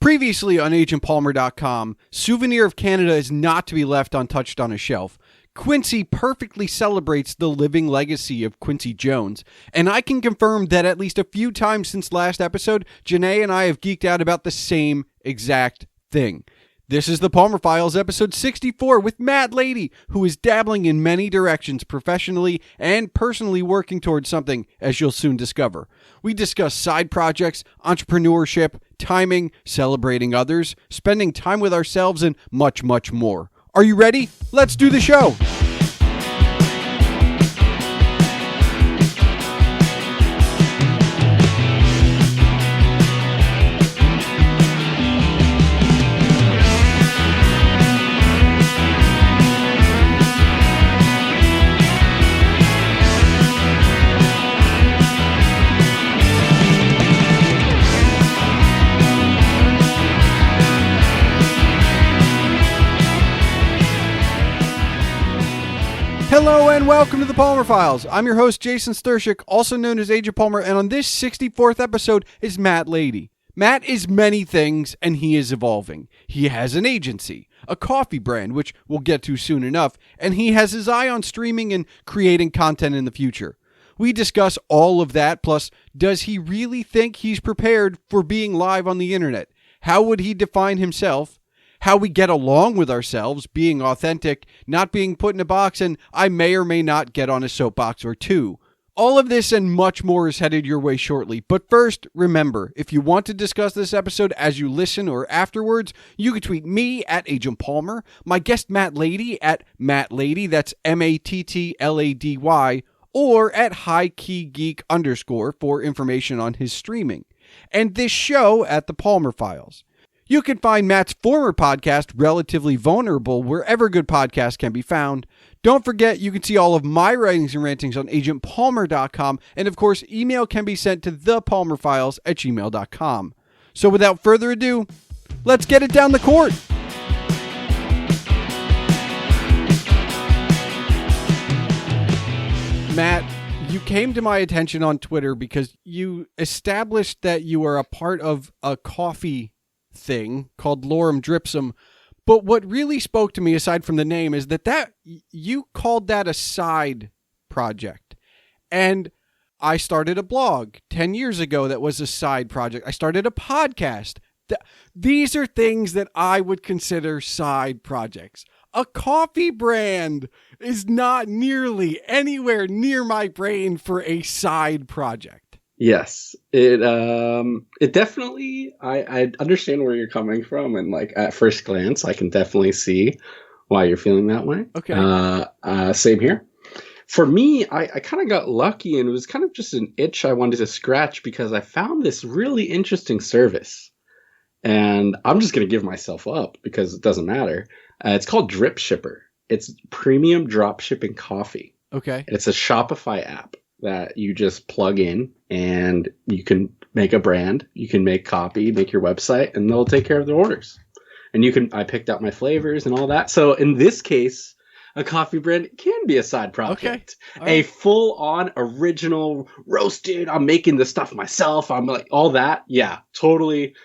Previously on agentpalmer.com, Souvenir of Canada is not to be left untouched on a shelf. Quincy perfectly celebrates the living legacy of Quincy Jones, and I can confirm that at least a few times since last episode, Janae and I have geeked out about the same exact thing. This is the Palmer Files, episode 64, with Matt Lady, who is dabbling in many directions professionally and personally working towards something, as you'll soon discover. We discuss side projects, entrepreneurship, timing, celebrating others, spending time with ourselves, and much, much more. Are you ready? Let's do the show! Hello and welcome to the Palmer Files. I'm your host, Jason Stershik, also known as Agent Palmer, and on this 64th episode is Matt Lady. Matt is many things, and he is evolving. He has an agency, a coffee brand, which we'll get to soon enough, and he has his eye on streaming and creating content in the future. We discuss all of that, plus, does he really think he's prepared for being live on the internet? How would he define himself? How we get along with ourselves, being authentic, not being put in a box, and I may or may not get on a soapbox or two. All of this and much more is headed your way shortly. But first, remember, if you want to discuss this episode as you listen or afterwards, you can tweet me at Agent Palmer, my guest Matt Lady at Matt Lady, that's MATTLADY, or at HighKeyGeek_ for information on his streaming. And this show at the Palmer Files. You can find Matt's former podcast, Relatively Vulnerable, wherever good podcasts can be found. Don't forget, you can see all of my writings and rantings on agentpalmer.com, and of course, email can be sent to thepalmerfiles@gmail.com. So without further ado, let's get it down the court. Matt, you came to my attention on Twitter because you established that you are a part of a coffee thing called Lorem Dripsum, but what really spoke to me aside from the name is that you called that a side project. And I started a blog 10 years ago that was a side project. I started a podcast. These are things that I would consider side projects. A coffee brand is not nearly anywhere near my brain for a side project. Yes, it definitely, I understand where you're coming from, and like at first glance, I can definitely see why you're feeling that way. Okay. Same here. For me, I kind of got lucky, and it was kind of just an itch I wanted to scratch because I found this really interesting service, and I'm just going to give myself up because it doesn't matter. It's called Drip Shipper. It's premium drop shipping coffee. Okay. It's a Shopify app that you just plug in and you can make a brand, you can make copy, make your website, and they'll take care of the orders. And I picked out my flavors and all that. So in this case, a coffee brand can be a side project. Okay. Right. A full-on original roasted, I'm making the stuff myself, I'm like all that. Yeah, totally.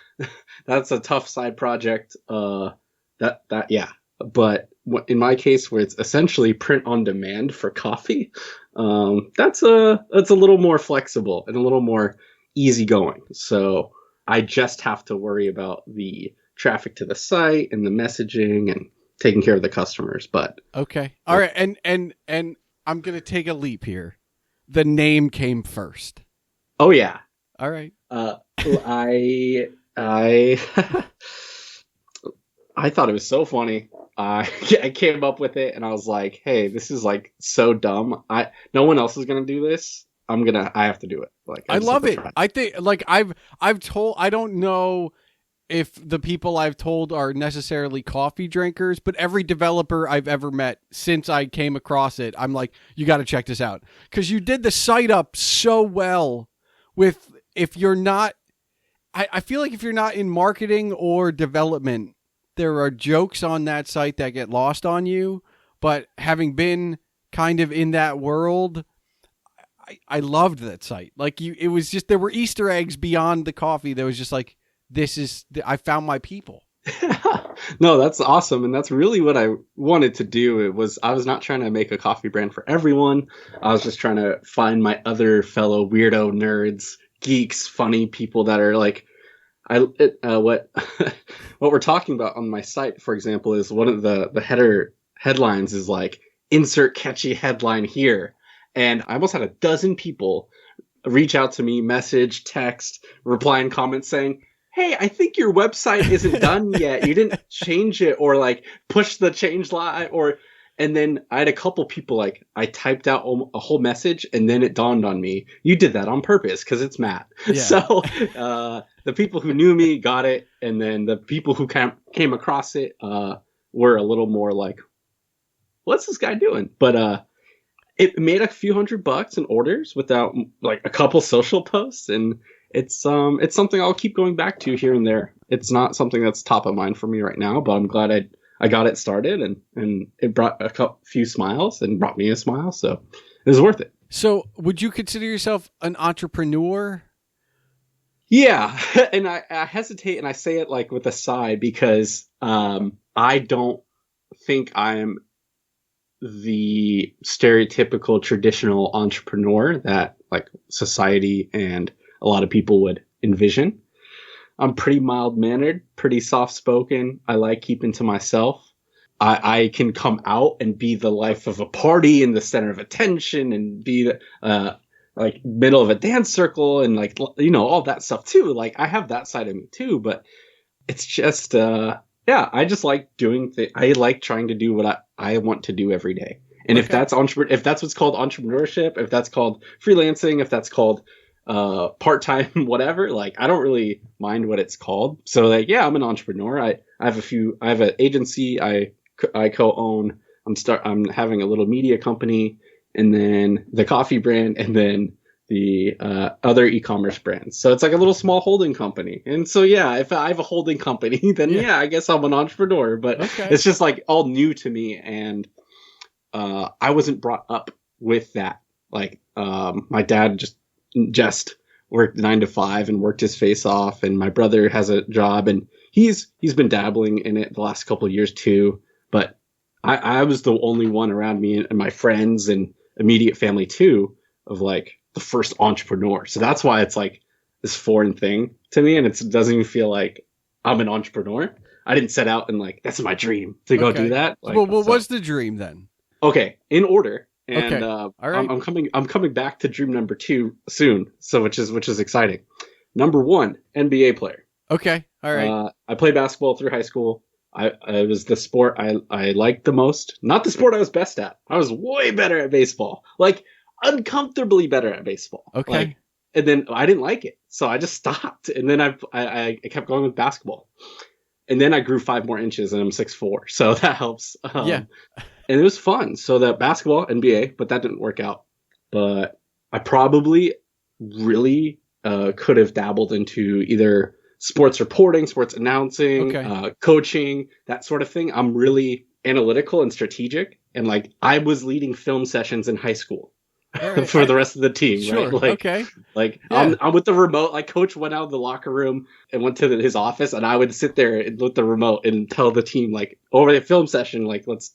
That's a tough side project. Yeah. But in my case, where it's essentially print on demand for coffee, that's a little more flexible and a little more easygoing. So I just have to worry about the traffic to the site and the messaging and taking care of the customers. But okay, all right, and I'm gonna take a leap here. The name came first. Oh yeah. All right. I thought it was so funny. I came up with it and I was like, hey, this is like so dumb. No one else is going to do this. I have to do it. Like, I love it. I think like I've told, I don't know if the people I've told are necessarily coffee drinkers, but every developer I've ever met since I came across it, I'm like, you got to check this out. Cause you did the site up so well with, if you're not, I feel like if you're not in marketing or development, there are jokes on that site that get lost on you, but having been kind of in that world, I loved that site. Like it was just, there were Easter eggs beyond the coffee. That was just like, I found my people. No, that's awesome. And that's really what I wanted to do. I was not trying to make a coffee brand for everyone. I was just trying to find my other fellow weirdo nerds, geeks, funny people that are like, what we're talking about on my site, for example, is one of the headlines is like, insert catchy headline here. And I almost had a dozen people reach out to me, message, text, reply in comments saying, hey, I think your website isn't done yet. You didn't change it or like push the change line and then I had a couple people like I typed out a whole message and then it dawned on me, you did that on purpose because it's Matt. Yeah. So the people who knew me got it. And then the people who came across it were a little more like, what's this guy doing? But it made a few $100 in orders without like a couple social posts. And it's something I'll keep going back to here and there. It's not something that's top of mind for me right now, but I'm glad I got it started and it brought few smiles and brought me a smile. So it was worth it. So would you consider yourself an entrepreneur? Yeah. And I hesitate and I say it like with a sigh because I don't think I'm the stereotypical traditional entrepreneur that like society and a lot of people would envision. I'm pretty mild-mannered, pretty soft-spoken. I like keeping to myself. I can come out and be the life of a party and the center of attention and be the like middle of a dance circle and like, you know, all that stuff too. Like I have that side of me too, but it's just, I just like doing I like trying to do what I want to do every day. And if that's what's called entrepreneurship, if that's called freelancing, if that's called part-time, whatever, like I don't really mind what it's called. So like, yeah, I'm an entrepreneur. I have an agency I co-own. I'm having a little media company and then the coffee brand and then the other e-commerce brands. So it's like a little small holding company. And so, yeah, if I have a holding company, then I guess I'm an entrepreneur, but it's just like all new to me. And I wasn't brought up with that. Like my dad just worked 9 to 5 and worked his face off. And my brother has a job and he's been dabbling in it the last couple of years too. But I was the only one around me and my friends and immediate family too of like the first entrepreneur. So that's why it's like this foreign thing to me. And it doesn't even feel like I'm an entrepreneur. I didn't set out and like, that's my dream to go do that. Like, well, what's the dream then? Okay. In order. And all right. I'm coming back to dream number 2 soon. So which is exciting. Number 1, NBA player. Okay. All right. I played basketball through high school. I was the sport I liked the most. Not the sport I was best at. I was way better at baseball. Like uncomfortably better at baseball. Okay. Like, and then I didn't like it. So I just stopped. And then I kept going with basketball. And then I grew 5 more inches and I'm 6'4". So that helps. Yeah. And it was fun. So that basketball, NBA, but that didn't work out. But I probably really could have dabbled into either sports reporting, sports announcing, coaching, that sort of thing. I'm really analytical and strategic. And like I was leading film sessions in high school. Right. For the rest of the team, sure. Right? Like I'm with the remote. Like coach went out of the locker room and went to his office, and I would sit there with the remote and tell the team, like over the film session, like let's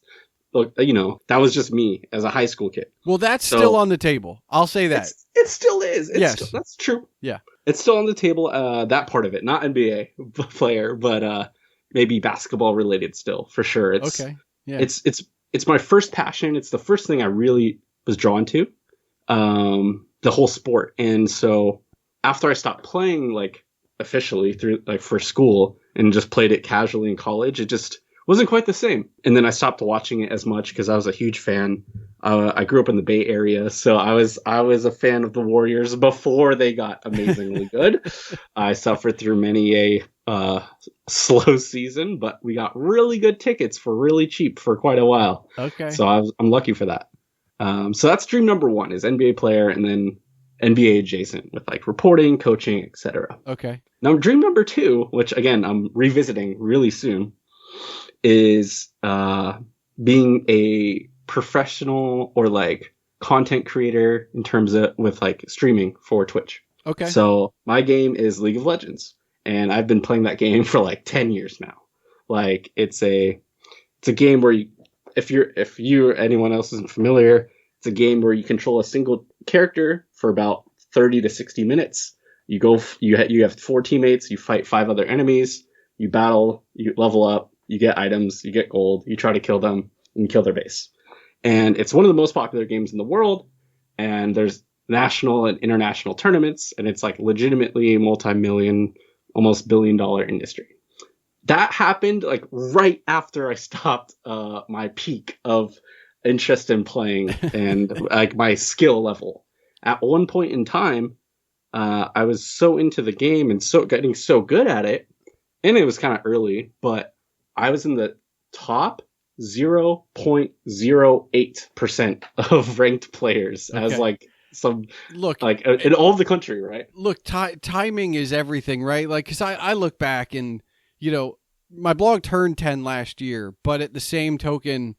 look. You know, that was just me as a high school kid. Well, that's still on the table. I'll say that it still is. Yes, that's true. Yeah, it's still on the table. That part of it, not NBA player, but maybe basketball related still for sure. It's okay. Yeah, it's my first passion. It's the first thing I really was drawn to. The whole sport. And so after I stopped playing like officially through like for school and just played it casually in college, it just wasn't quite the same. And then I stopped watching it as much because I was a huge fan. I grew up in the Bay Area, so I was a fan of the Warriors before they got amazingly good. I suffered through many a slow season, but we got really good tickets for really cheap for quite a while. Okay. So I'm lucky for that. So that's dream number 1 is NBA player and then NBA adjacent with like reporting, coaching, etc. Okay. Now dream number 2, which again, I'm revisiting really soon, is being a professional or like content creator in terms of with like streaming for Twitch. Okay. So my game is League of Legends and I've been playing that game for like 10 years now. Like it's a game where if anyone else isn't familiar, it's a game where you control a single character for about 30 to 60 minutes. You have 4 teammates, you fight 5 other enemies, you battle, you level up, you get items, you get gold, you try to kill them, and you kill their base. And it's one of the most popular games in the world, and there's national and international tournaments, and it's like legitimately multi-million, almost billion-dollar industry. That happened like right after I stopped my peak of interest in playing and like my skill level. At one point in time, I was so into the game and getting so good at it, and it was kind of early, but I was in the top 0.08% of ranked players as like some like in all of the country, right? Look, timing is everything, right? Like, because I look back and, you know, my blog turned 10 last year, but at the same token,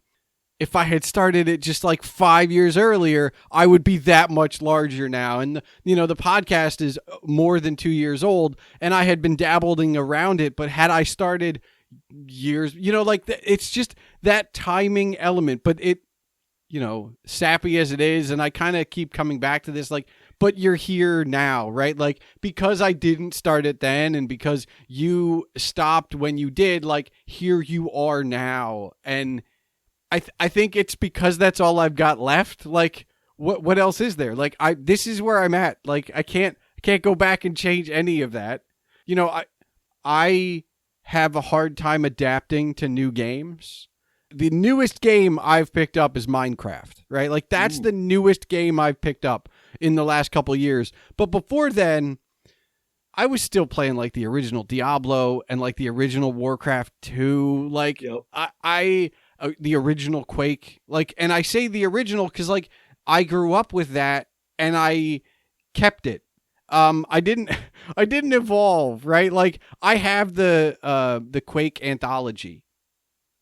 if I had started it just like 5 years earlier, I would be that much larger now. And, you know, the podcast is more than 2 years old, and I had been dabbling around it. But had I started years, you know, like it's just that timing element. But it, you know, sappy as it is, and I kind of keep coming back to this, like, but you're here now, right? Like, because I didn't start it then, and because you stopped when you did, like, here you are now. And I think it's because that's all I've got left. Like, what else is there? Like, this is where I'm at. Like, I can't go back and change any of that. You know, I have a hard time adapting to new games. The newest game I've picked up is Minecraft, right? Like, that's the newest game I've picked up in the last couple of years. But before then, I was still playing like the original Diablo and like the original Warcraft 2. Like, the original Quake, like, and I say the original because like I grew up with that and I kept it. I didn't evolve, right? Like, I have the Quake anthology.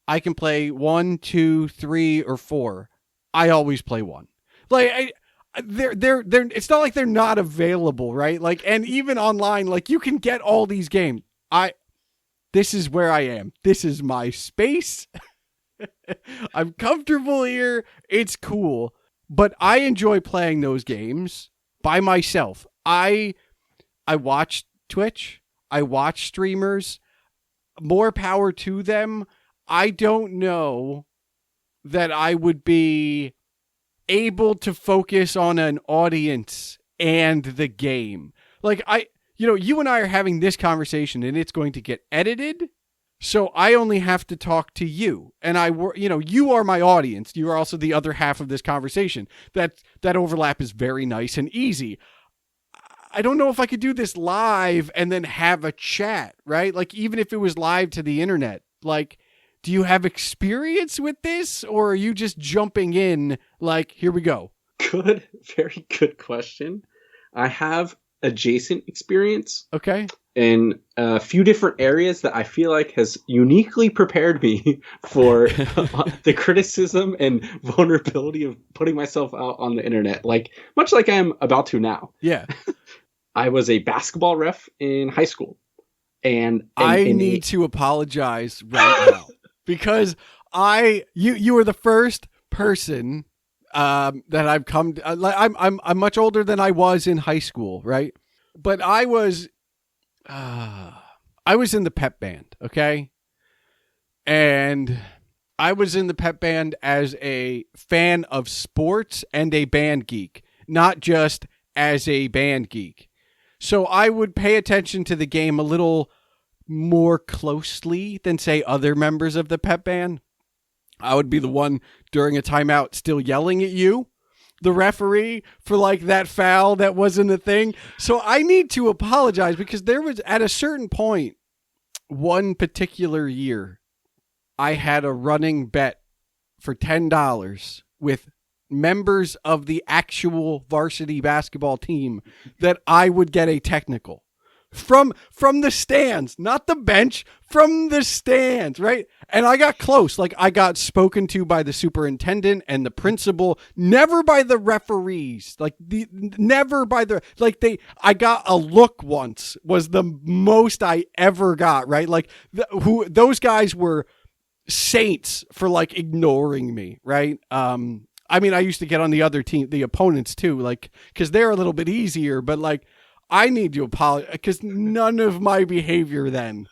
I can play 1, 2, 3, or 4. I always play 1. Like, they're it's not like they're not available, right? Like, and even online, like, you can get all these games. This is where I am. This is my space. I'm comfortable here. It's cool. But I enjoy playing those games by myself. I watch Twitch. I watch streamers. More power to them. I don't know that I would be able to focus on an audience and the game. Like, you and I are having this conversation and it's going to get edited. So I only have to talk to you, and you are my audience. You are also the other half of this conversation. That overlap is very nice and easy. I don't know if I could do this live and then have a chat, right? Like, even if it was live to the internet, like, do you have experience with this, or are you just jumping in like, here we go? Good, very good question. I have adjacent experience. Okay. In a few different areas that I feel like has uniquely prepared me for the criticism and vulnerability of putting myself out on the internet, like much like I am about to now. Yeah. I was a basketball ref in high school, and I need to apologize right now because you were the first person that I've come to, I'm much older than I was in high school, right? But I was in the pep band, okay? And I was in the pep band as a fan of sports and a band geek, not just as a band geek. So I would pay attention to the game a little more closely than, say, other members of the pep band. I would be the one during a timeout still yelling at you, the referee, for like that foul that wasn't a thing. So I need to apologize because there was, at a certain point, one particular year, I had a running bet for $10 with members of the actual varsity basketball team that I would get a technical. from the stands, not the bench, from the stands, right? And I got close. Like, I got spoken to by the superintendent and the principal, never by the referees. Like, never by the, like, I got a look once was the most I ever got, right? Like, those guys were saints for, like, ignoring me, right? I mean, I used to get on the other team, the opponents too, like, because they're a little bit easier, but, like, I need to apologize because none of my behavior then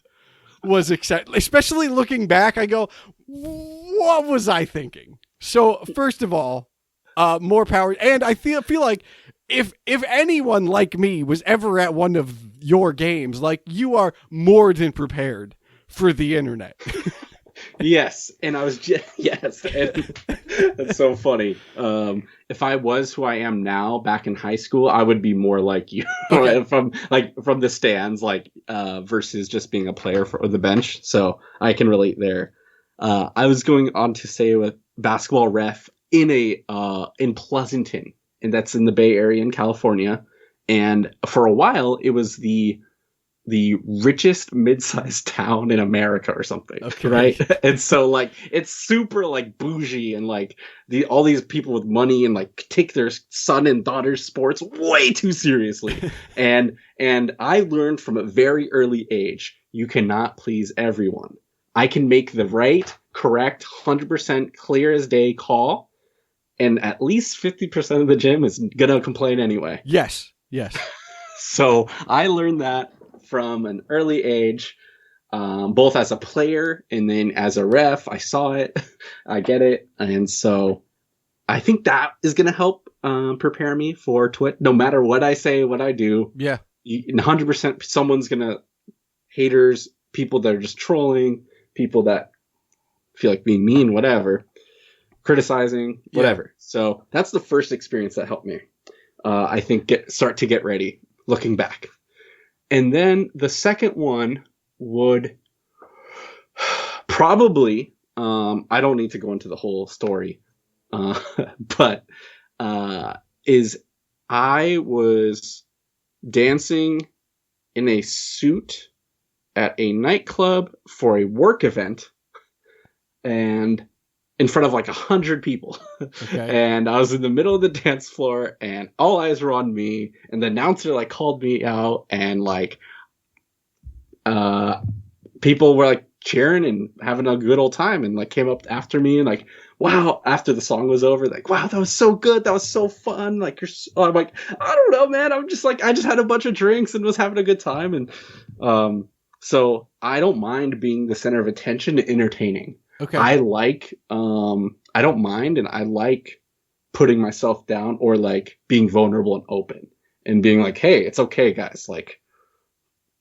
was acceptable. Especially looking back, I go, what was I thinking? So first of all, more power. And I feel like if anyone like me was ever at one of your games, like, you are more than prepared for the internet. Yes, and I was yes, and that's so funny. If I was who I am now back in high school, I would be more like you, okay. from the stands, like, versus just being a player for the bench. So I can relate there. I was going on to say with basketball ref in Pleasanton, and that's in the Bay Area in California. And for a while, it was the richest mid-sized town in America or something, okay. Right? And so, like, it's super, like, bougie, and, like, all these people with money and, like, take their son and daughter's sports way too seriously. and I learned from a very early age, you cannot please everyone. I can make the right, correct, 100% clear as day call, and at least 50% of the gym is gonna complain anyway. Yes. So I learned that from an early age, both as a player and then as a ref. I saw it, I get it, and so I think that is going to help prepare me for Twitch. No matter what I say, what I do, 100% someone's going to, haters, people that are just trolling, people that feel like being mean, whatever, criticizing, whatever. So that's the first experience that helped me. I think start to get ready, looking back. And then the second one would probably, I don't need to go into the whole story, but is I was dancing in a suit at a nightclub for a work event, and in front of like 100 people. Okay. And I was in the middle of the dance floor, and all eyes were on me, and the announcer like called me out, and like people were like cheering and having a good old time, and like came up after me and like, wow, after the song was over, like, wow, that was so good, that was so fun, like, I'm like, I don't know, man, I'm just like, I just had a bunch of drinks and was having a good time. And so I don't mind being the center of attention and entertaining. Okay. I don't mind, and I like putting myself down, or like being vulnerable and open and being like, hey, it's okay, guys. Like,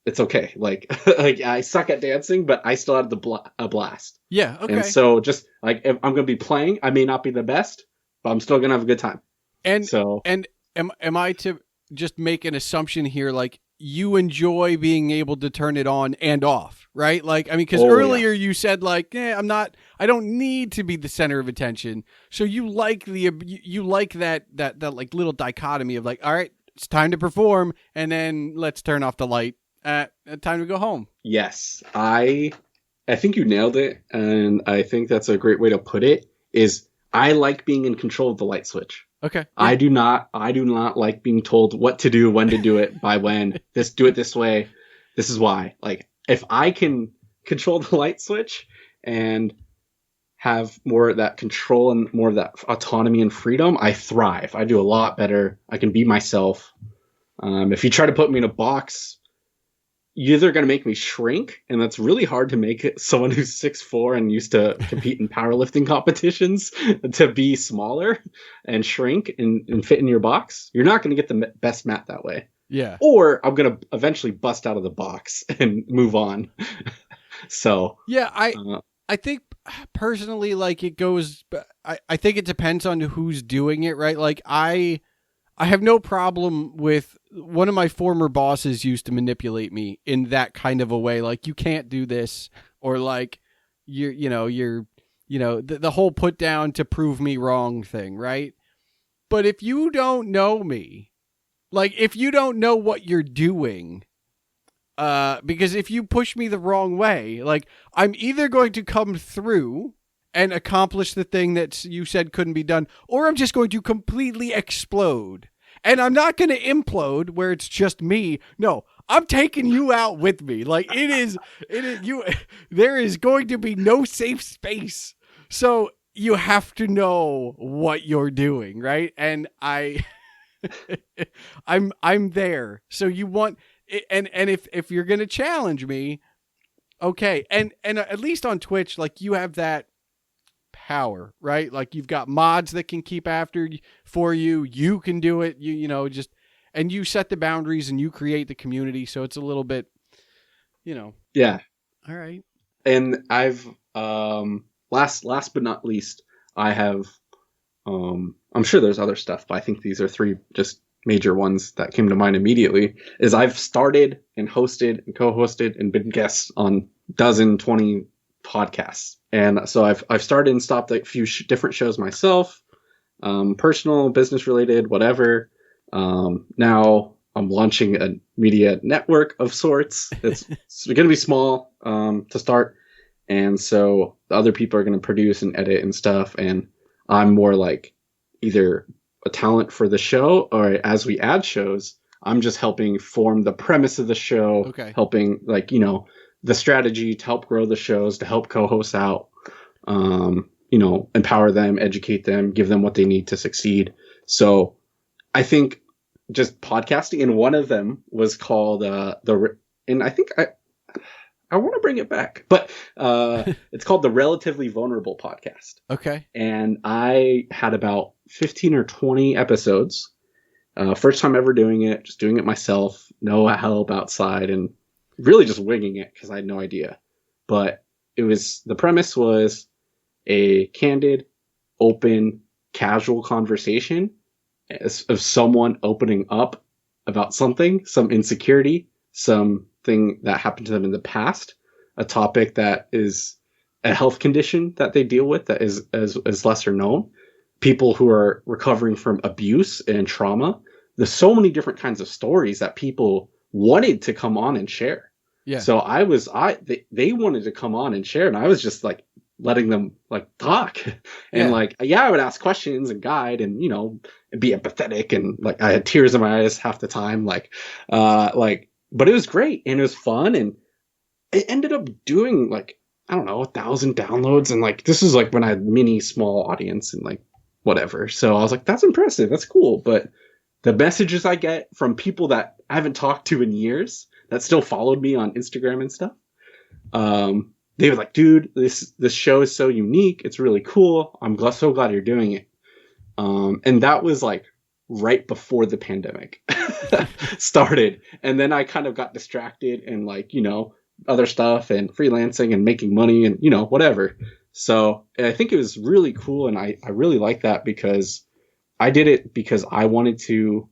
it's okay. Like, like, I suck at dancing, but I still had a blast. Yeah. Okay. And so just like, if I'm going to be playing, I may not be the best, but I'm still going to have a good time. And so, and am I to just make an assumption here? Like, you enjoy being able to turn it on and off, right? Like, I mean, because earlier you said like, I don't need to be the center of attention. So you like that like little dichotomy of like, all right, it's time to perform, and then let's turn off the light. Time to go home. Yes, I think you nailed it, and I think that's a great way to put it. Is I like being in control of the light switch. Okay. Yeah. I do not like being told what to do, when to do it, by when. Do it this way. This is why. Like, if I can control the light switch and have more of that control and more of that autonomy and freedom, I thrive. I do a lot better. I can be myself. If you try to put me in a box, you're either going to make me shrink, and that's really hard to make it someone who's 6'4" and used to compete in powerlifting competitions to be smaller and shrink and fit in your box. You're not going to get the best Matt that way. Yeah. Or I'm going to eventually bust out of the box and move on. So yeah, I think personally, like, it goes, I think it depends on who's doing it, right? Like, I have no problem with, one of my former bosses used to manipulate me in that kind of a way. Like, you can't do this, or like, the whole put down to prove me wrong thing. Right. But if you don't know me, like, if you don't know what you're doing, Because if you push me the wrong way, like I'm either going to come through and accomplish the thing that you said couldn't be done, or I'm just going to completely explode. And I'm not going to implode where it's just me. No, I'm taking you out with me. Like it is you. There is going to be no safe space. So you have to know what you're doing, right? And I'm there. So you want, and if you're going to challenge me, okay. And at least on Twitch, like you have that power, right? Like you've got mods that can keep after for you. You can do it. You know, just, and you set the boundaries and you create the community. So it's a little bit, you know. Yeah. All right. And I've, last but not least, I have, I'm sure there's other stuff, but I think these are three just major ones that came to mind immediately, is I've started and hosted and co-hosted and been guests on 20 podcasts. And so I've started and stopped a few different shows myself, personal, business related, whatever. Now I'm launching a media network of sorts. It's going to be small to start. And so the other people are going to produce and edit and stuff. And I'm more like either a talent for the show, or as we add shows, I'm just helping form the premise of the show, okay. Helping like, you know, the strategy to help grow the shows, to help co-hosts out, you know, empower them, educate them, give them what they need to succeed. So I think just podcasting, and one of them was called and I think I want to bring it back, but it's called the Relatively Vulnerable Podcast. Okay. And I had about 15 or 20 episodes. First time ever doing it, just doing it myself, no help outside, and really just winging it because I had no idea. But the premise was a candid, open, casual conversation of someone opening up about something, some insecurity, something that happened to them in the past, a topic that is a health condition that they deal with that is lesser known, people who are recovering from abuse and trauma. There's so many different kinds of stories that people wanted to come on and share. Yeah. So they wanted to come on and share, and I was just like letting them like talk and I would ask questions and guide and, you know, be empathetic, and like I had tears in my eyes half the time, but it was great and it was fun, and it ended up doing like, I don't know, 1,000 downloads, and like this is like when I had mini small audience and like whatever. So I was like, that's impressive, that's cool. But the messages I get from people that I haven't talked to in years that still followed me on Instagram and stuff, they were like, dude, this show is so unique, it's really cool, I'm so glad you're doing it. And that was like right before the pandemic started. And then I kind of got distracted and like, you know, other stuff and freelancing and making money and, you know, whatever. So I think it was really cool. And I really like that because I did it because I wanted to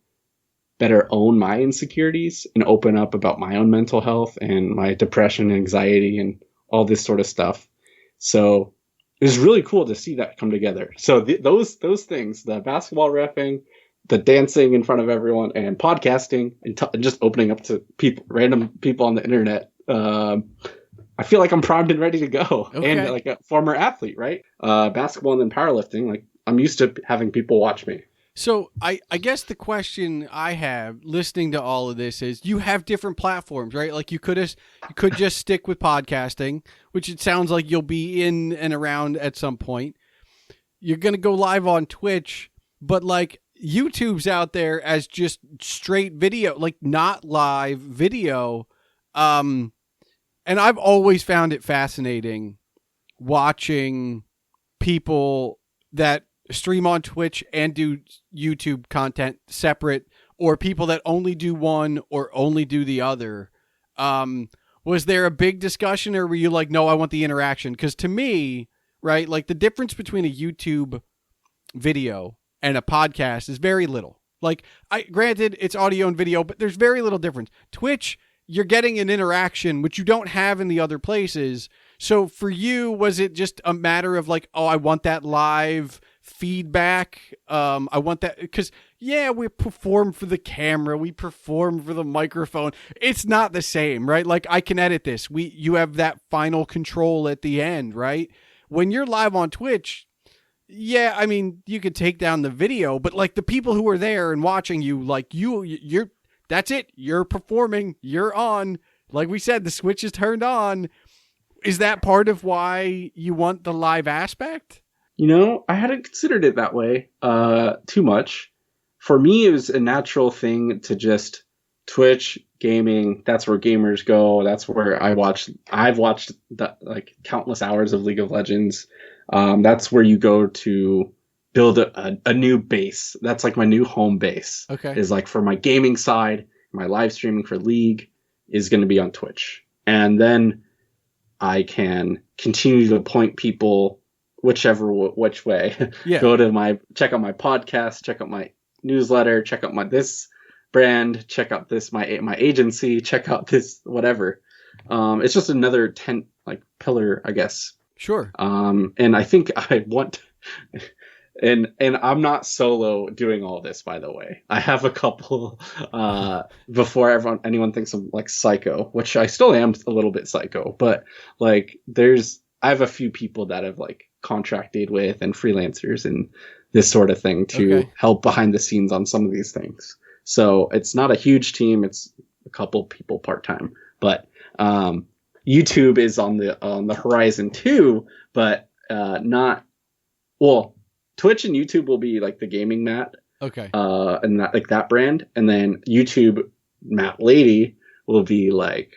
better own my insecurities and open up about my own mental health and my depression and anxiety and all this sort of stuff. So it was really cool to see that come together. So those things, the basketball reffing, the dancing in front of everyone, and podcasting, and just opening up to random people on the internet, I feel like I'm primed and ready to go. Okay. And like a former athlete, right? Basketball and then powerlifting, like I'm used to having people watch me. So I guess the question I have listening to all of this is, you have different platforms, right? Like you could just stick with podcasting, which it sounds like you'll be in and around at some point. You're going to go live on Twitch, but like YouTube's out there as just straight video, like not live video. And I've always found it fascinating watching people that stream on Twitch and do YouTube content separate, or people that only do one or only do the other. Was there a big discussion, or were you like, no, I want the interaction? Because to me, right, like the difference between a YouTube video and a podcast is very little. Like, granted, it's audio and video, but there's very little difference. Twitch, you're getting an interaction, which you don't have in the other places. So for you, was it just a matter of like, oh, I want that live feedback. I want that because we perform for the camera, we perform for the microphone. It's not the same, right? Like I can edit this. You have that final control at the end, right? When you're live on Twitch, I mean, you could take down the video, but like the people who are there and watching you, like you're that's it. You're performing. You're on. Like we said, the switch is turned on. Is that part of why you want the live aspect? I hadn't considered it that way too much. For me, it was a natural thing to just Twitch gaming. That's where gamers go. That's where I've watched countless hours of League of Legends. That's where you go to build a new base. That's like my new home base. Okay. Is like for my gaming side, my live streaming for League is going to be on Twitch. And then I can continue to point people which way. Yeah. Check out my podcast, check out my newsletter, check out this brand, check out this my agency, check out this whatever. It's just another pillar, I guess. Sure. And I think I want and I'm not solo doing all this, by the way. I have a couple before anyone thinks I'm like psycho, which I still am a little bit psycho, but like I have a few people that have like contracted with and freelancers and this sort of thing to help behind the scenes on some of these things. So it's not a huge team. It's a couple people part-time, but YouTube is on the horizon too, but Twitch and YouTube will be like the gaming Matt. Okay. And that brand. And then YouTube Matt Lady will be like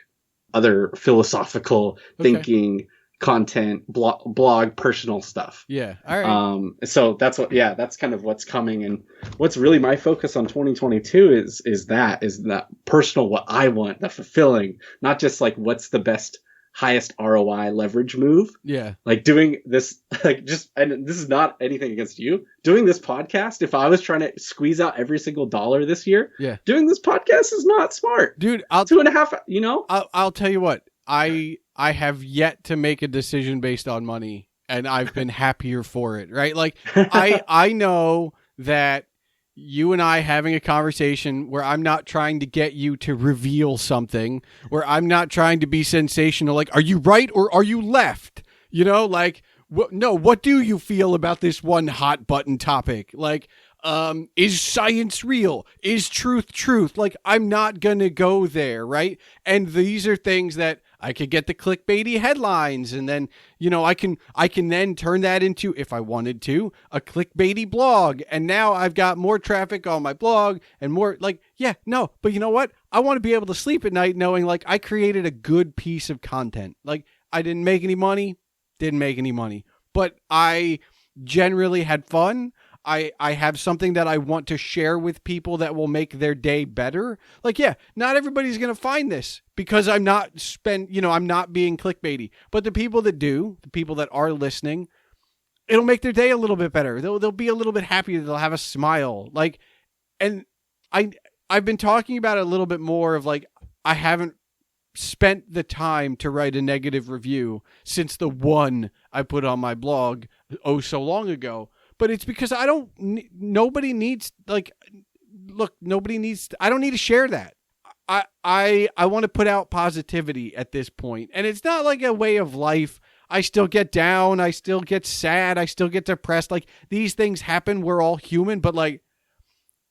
other philosophical thinking content, blog, personal stuff. Yeah. All right. So that's kind of what's coming. And what's really my focus on 2022 is that personal, what I want, the fulfilling, not just like what's the best, highest ROI leverage move. Yeah. Like doing this, and this is not anything against you, doing this podcast. If I was trying to squeeze out every single dollar this year, doing this podcast is not smart, dude. 2.5, I'll tell you what, I have yet to make a decision based on money, and I've been happier for it. Right. Like I know that you and I having a conversation where I'm not trying to get you to reveal something, where I'm not trying to be sensational. Like, are you right or are you left? Like, what do you feel about this one hot button topic? Like, is science real? Is truth? Like, I'm not going to go there. Right. And these are things that I could get the clickbaity headlines, and then, I can then turn that into, if I wanted to, a clickbaity blog. And now I've got more traffic on my blog and more but you know what? I want to be able to sleep at night knowing like I created a good piece of content. Like I didn't make any money, but I generally had fun. I have something that I want to share with people that will make their day better. Like, not everybody's going to find this because I'm not I'm not being clickbaity, but the people that do, the people that are listening, it'll make their day a little bit better. They'll be a little bit happier. They'll have a smile. Like, and I've been talking about it a little bit more of like, I haven't spent the time to write a negative review since the one I put on my blog so long ago. But it's because I don't need to share that. I want to put out positivity at this point. And it's not like a way of life. I still get down. I still get sad. I still get depressed. Like these things happen. We're all human, but like,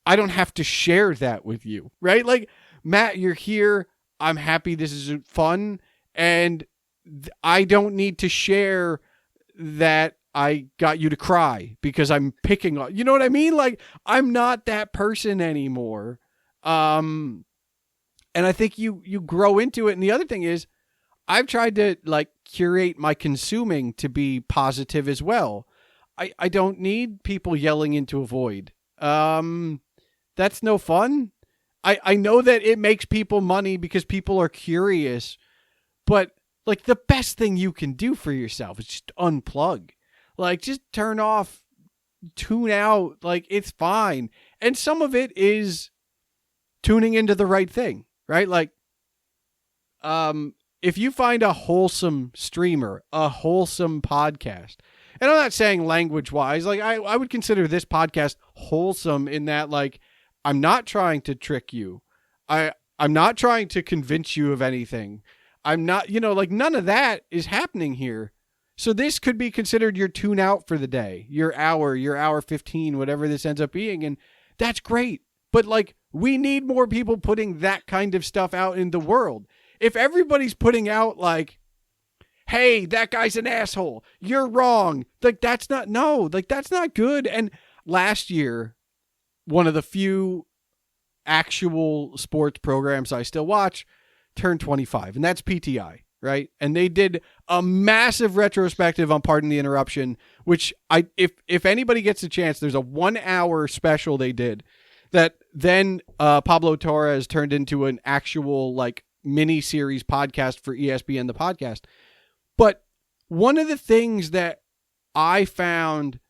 I don't have to share that with you, right? Like, Matt, you're here. I'm happy. This is fun. And I don't need to share that I got you to cry because I'm picking on, you know what I mean? Like, I'm not that person anymore. And I think you grow into it. And the other thing is I've tried to like curate my consuming to be positive as well. I don't need people yelling into a void. That's no fun. I know that it makes people money because people are curious, but like the best thing you can do for yourself is just unplug. Like, just turn off, tune out. Like, it's fine. And some of it is tuning into the right thing, right? Like, if you find a wholesome streamer, a wholesome podcast, And I'm not saying language wise, like I would consider this podcast wholesome in that, like, I'm not trying to trick you. I'm not trying to convince you of anything. I'm not, like, none of that is happening here. So this could be considered your tune out for the day, your hour 15, whatever this ends up being. And that's great. But, like, we need more people putting that kind of stuff out in the world. If everybody's putting out, like, hey, that guy's an asshole, you're wrong, like, that's not good. And last year, one of the few actual sports programs I still watch turned 25, and that's PTI, right? And they did a massive retrospective on Pardon the Interruption, which if anybody gets a chance, there's a 1 hour special they did that then Pablo Torres turned into an actual, like, mini series podcast for ESPN, the podcast. But one of the things that I found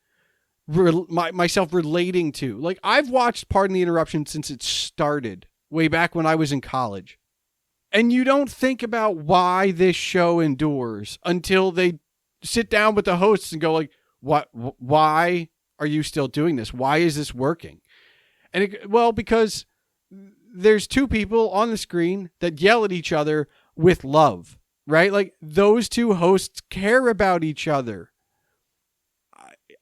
myself relating to, like, I've watched Pardon the Interruption since it started way back when I was in college. And you don't think about why this show endures until they sit down with the hosts and go, like, why are you still doing this? Why is this working? And because there's two people on the screen that yell at each other with love, right? Like, those two hosts care about each other.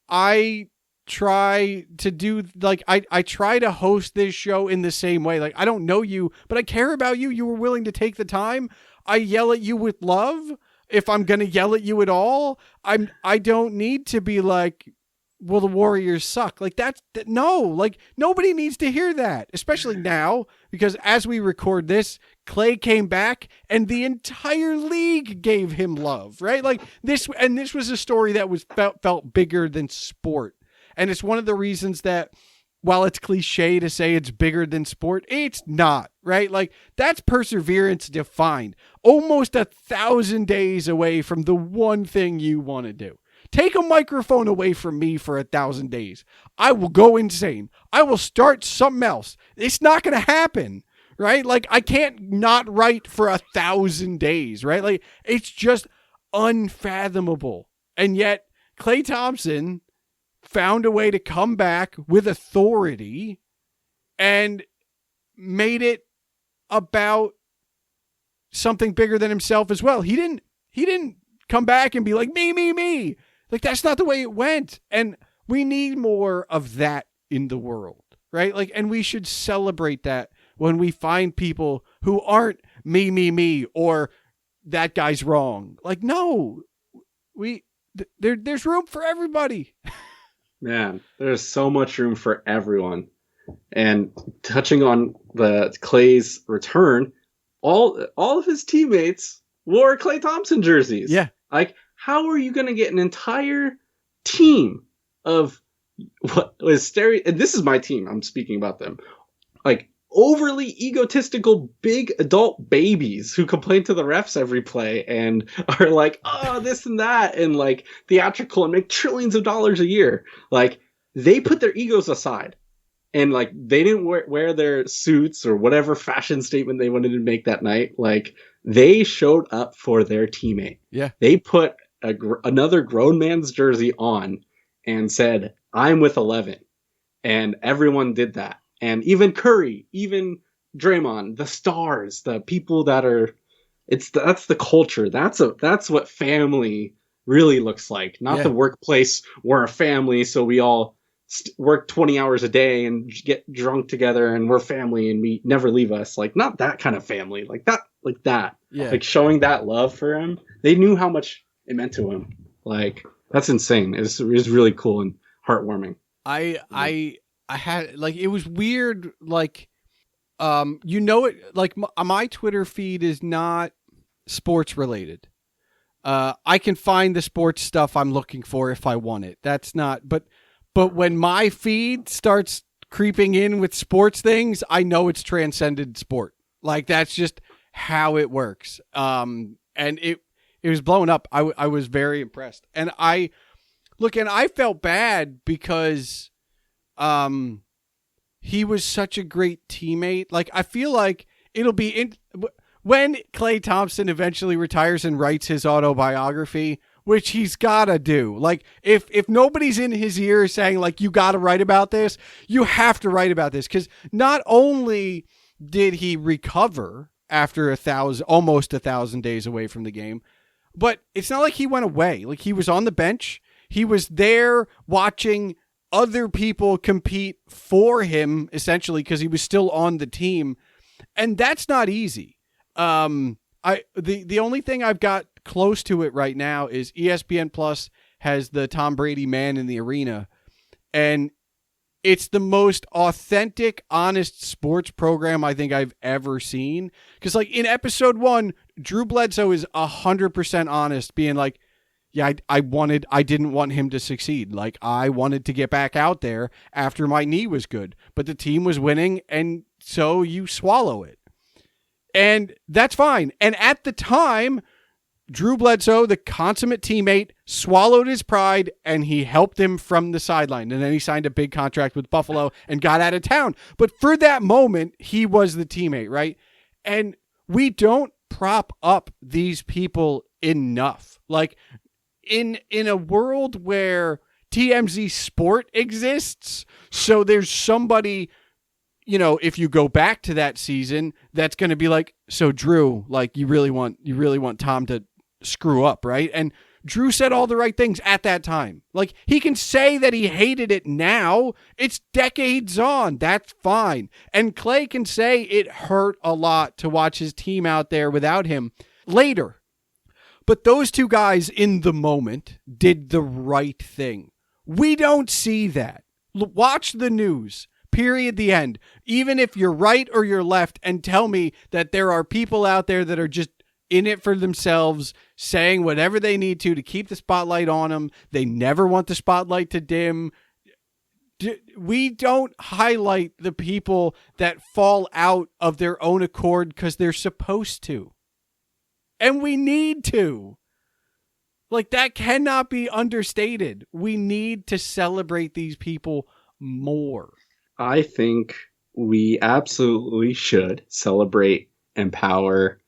I try to do, like, I try to host this show in the same way. Like, I don't know you, but I care about you. You were willing to take the time. I yell at you with love. If I'm going to yell at you at all, I don't need to be like, well, the Warriors suck. Like, no, like, nobody needs to hear that, especially now, because as we record this, Klay came back and the entire league gave him love, right? Like, this was a story that was felt bigger than sport. And it's one of the reasons that, while it's cliche to say it's bigger than sport, it's not, right? Like, that's perseverance defined. Almost 1,000 days away from the one thing you want to do. Take a microphone away from me for 1,000 days. I will go insane. I will start something else. It's not going to happen, right? Like, I can't not write for 1,000 days, right? Like, it's just unfathomable. And yet, Klay Thompson found a way to come back with authority and made it about something bigger than himself as well. He didn't come back and be like, me. Like, that's not the way it went. And we need more of that in the world, right? Like, and we should celebrate that when we find people who aren't me, or that guy's wrong. Like, no, there's room for everybody. Man, there's so much room for everyone. And touching on the Klay's return, all of his teammates wore Klay Thompson jerseys. Yeah. Like, how are you going to get an entire team of what was and this is my team, I'm speaking about them, like, overly egotistical big adult babies who complain to the refs every play and are like, oh, this and that, and, like, theatrical and make trillions of dollars a year. Like, they put their egos aside, and, like, they didn't wear their suits or whatever fashion statement they wanted to make that night. Like, they showed up for their teammate. Yeah. They put another grown man's jersey on and said, I'm with 11. And everyone did that. And even Curry, even Draymond, the stars, the people that are, that's the culture. That's what family really looks like. Not the workplace. We're a family, so we all work 20 hours a day and get drunk together, and we're family and we never leave us. Like, not that kind of family. Like that. Yeah. Like, showing that love for him. They knew how much it meant to him. Like, that's insane. It was really cool and heartwarming. I had, like, it was weird. Like, it, like, my Twitter feed is not sports related. I can find the sports stuff I'm looking for if I want it. That's not, but when my feed starts creeping in with sports things, I know it's transcended sport. Like, that's just how it works. And it was blowing up. I was very impressed. And I felt bad because, he was such a great teammate. Like, I feel like it'll be when Klay Thompson eventually retires and writes his autobiography, which he's gotta do. Like, if nobody's in his ear saying, like, you gotta write about this, you have to write about this. Because not only did he recover after almost 1,000 days away from the game, but it's not like he went away. Like, he was on the bench. He was there watching other people compete for him, essentially, because he was still on the team. And that's not easy. The only thing I've got close to it right now is ESPN Plus has the Tom Brady Man in the Arena, and it's the most authentic, honest sports program I think I've ever seen. Because, like, in episode 1, Drew Bledsoe is 100% honest, being like, yeah, I didn't want him to succeed. Like, I wanted to get back out there after my knee was good, but the team was winning, and so you swallow it. And that's fine. And at the time, Drew Bledsoe, the consummate teammate, swallowed his pride, and he helped him from the sideline. And then he signed a big contract with Buffalo and got out of town. But for that moment, he was the teammate, right? And we don't prop up these people enough. Like, in a world where TMZ Sport exists, so there's somebody, you know, if you go back to that season, that's going to be like, so Drew, like, you really want Tom to screw up, right? And Drew said all the right things at that time. Like, he can say that he hated it now. It's decades on. That's fine. And Klay can say it hurt a lot to watch his team out there without him later. But those two guys in the moment did the right thing. We don't see that. Watch the news. Period. The end. Even if you're right or you're left, and tell me that there are people out there that are just in it for themselves, saying whatever they need to keep the spotlight on them. They never want the spotlight to dim. We don't highlight the people that fall out of their own accord because they're supposed to. And we need to. Like, that cannot be understated. We need to celebrate these people more. I think we absolutely should celebrate, empower,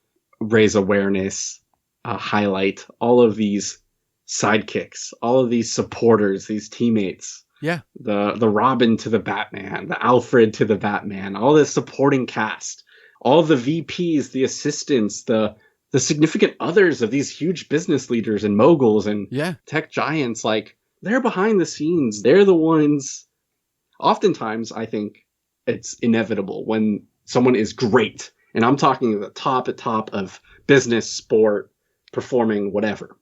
raise awareness, highlight all of these sidekicks, all of these supporters, these teammates. Yeah. The Robin to the Batman, the Alfred to the Batman, all this supporting cast, all the VPs, the assistants, the significant others of these huge business leaders and moguls and tech giants. Like, they're behind the scenes. They're the ones. Oftentimes, I think it's inevitable when someone is great, and I'm talking at the top of business, sport, performing, whatever.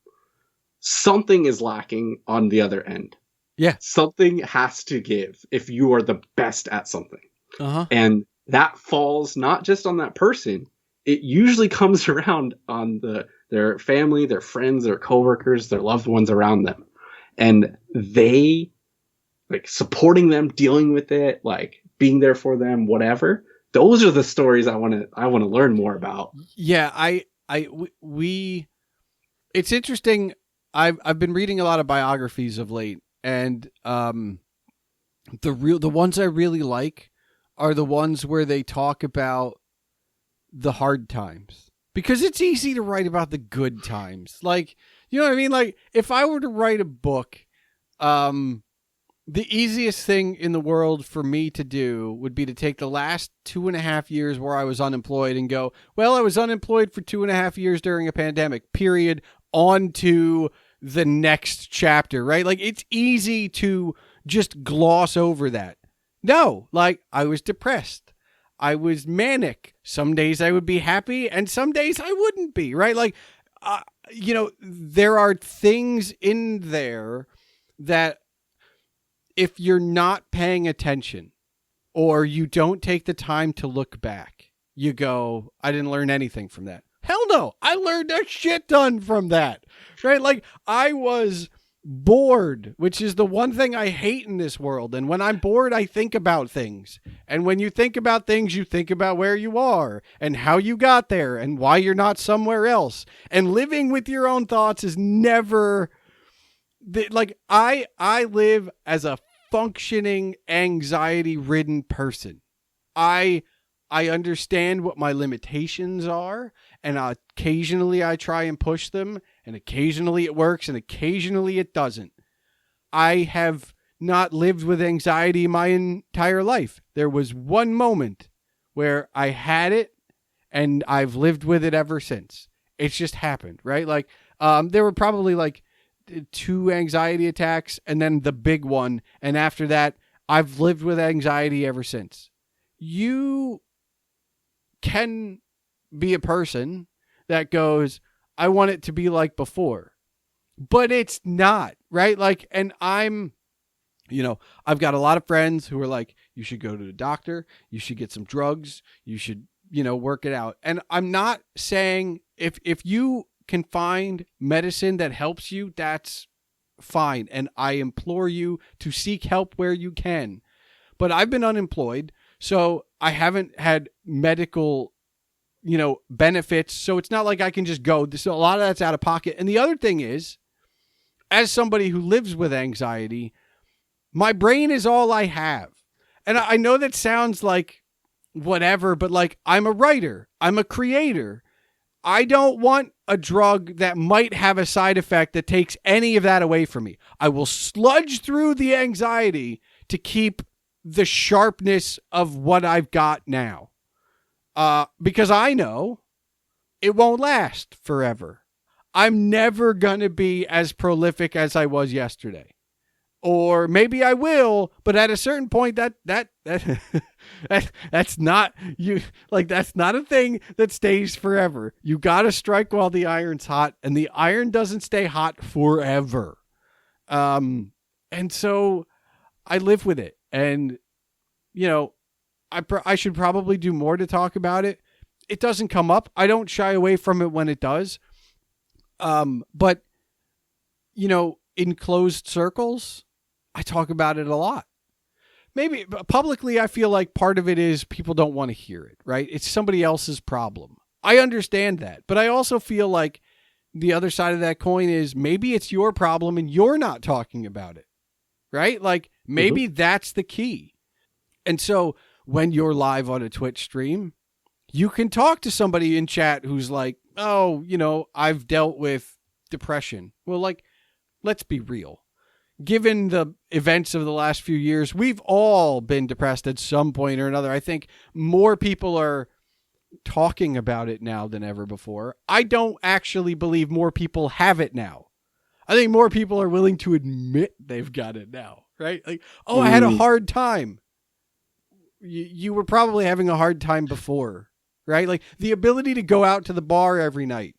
Something is lacking on the other end. Yeah. Something has to give if you are the best at something. Uh-huh. And that falls not just on that person. It usually comes around on their family, their friends, their coworkers, their loved ones around them. And they, like, supporting them, dealing with it, like, being there for them, whatever. Those are the stories I want to learn more about. Yeah, we it's interesting. I've been reading a lot of biographies of late, and the ones I really like are the ones where they talk about the hard times, because it's easy to write about the good times. Like, you know what I mean? Like, if I were to write a book, the easiest thing in the world for me to do would be to take the last 2.5 years where I was unemployed and go, well, I was unemployed for 2.5 years during a pandemic, period, on to the next chapter, right? Like, it's easy to just gloss over that. No, like, I was depressed. I was manic. Some days I would be happy and some days I wouldn't be, right? Like, you know, there are things in there that if you're not paying attention or you don't take the time to look back, you go, I didn't learn anything from that. Hell no, I learned a shit ton from that, right? Like, I was bored, which is the one thing I hate in this world. And when I'm bored, I think about things. And when you think about things, you think about where you are and how you got there and why you're not somewhere else. And living with your own thoughts is never, like, I live as a functioning, anxiety-ridden person. I understand what my limitations are, and occasionally I try and push them, and occasionally it works, and occasionally it doesn't. I have not lived with anxiety my entire life. There was one moment where I had it, and I've lived with it ever since. It's just happened, right? Like, there were probably like 2 anxiety attacks and then the big one. And after that, I've lived with anxiety ever since. You can be a person that goes, I want it to be like before, but it's not, right? Like, and I've got a lot of friends who are like, you should go to the doctor, you should get some drugs, you should, work it out. And I'm not saying if you can find medicine that helps you, that's fine. And I implore you to seek help where you can. But I've been unemployed, so I haven't had medical, benefits. So it's not like I can just go. So a lot of that's out of pocket. And the other thing is, as somebody who lives with anxiety, my brain is all I have. And I know that sounds like whatever, but like, I'm a writer, I'm a creator. I don't want a drug that might have a side effect that takes any of that away from me. I will sludge through the anxiety to keep the sharpness of what I've got now. Because I know it won't last forever. I'm never going to be as prolific as I was yesterday. Or maybe I will, but at a certain point that's not you, like, that's not a thing that stays forever. You got to strike while the iron's hot, and the iron doesn't stay hot forever. And so I live with it, and I should probably do more to talk about it. It doesn't come up. I don't shy away from it when it does. But in closed circles, I talk about it a lot. Maybe publicly, I feel like part of it is people don't want to hear it, right? It's somebody else's problem. I understand that. But I also feel like the other side of that coin is maybe it's your problem and you're not talking about it, right? Like, maybe that's the key. And so when you're live on a Twitch stream, you can talk to somebody in chat who's like, oh, I've dealt with depression. Well, like, let's be real. Given the events of the last few years, we've all been depressed at some point or another. I think more people are talking about it now than ever before. I don't actually believe more people have it now. I think more people are willing to admit they've got it now, right? Like, oh, I had a hard time. You were probably having a hard time before, right? Like, the ability to go out to the bar every night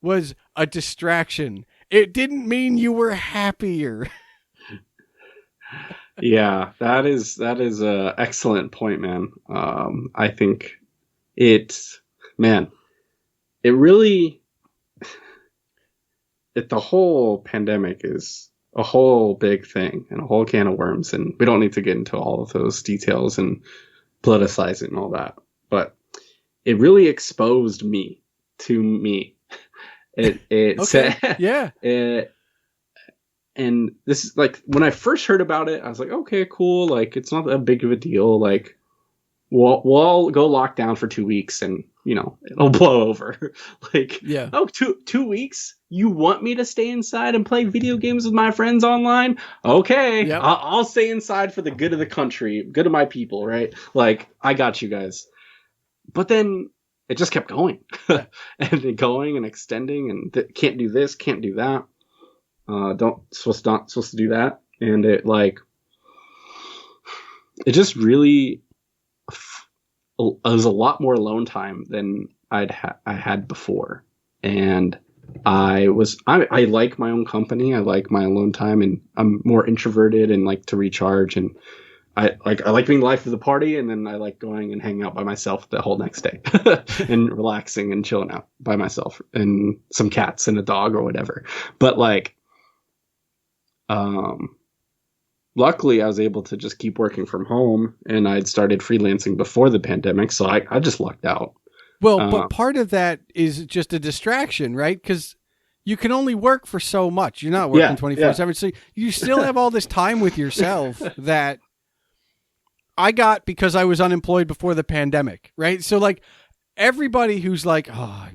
was a distraction. It didn't mean you were happier. Yeah, that is a excellent point, man. I think it really, the whole pandemic is a whole big thing and a whole can of worms, and we don't need to get into all of those details and politicize it and all that. But it really exposed me to me. It okay. said, yeah. And this is like, when I first heard about it, I was like, okay, cool. Like, it's not that big of a deal. Like, we'll all go lock down for 2 weeks and, it'll blow over. Like, yeah. Oh, 2 weeks? You want me to stay inside and play video games with my friends online? Okay. Yep. I'll stay inside for the good of the country, good of my people, right? Like, I got you guys. But then it just kept going and going and extending, and can't do this, can't do that. Not supposed to do that. And it just really was a lot more alone time than I had before. And I like my own company. I like my alone time, and I'm more introverted and like to recharge. And I like being the life of the party, and then I like going and hanging out by myself the whole next day and relaxing and chilling out by myself, and some cats and a dog or whatever. But luckily I was able to just keep working from home, and I'd started freelancing before the pandemic. So I just lucked out. Well, but part of that is just a distraction, right? Because you can only work for so much. You're not working 24/7. So you still have all this time with yourself that I got because I was unemployed before the pandemic, right? So like, everybody who's like, oh,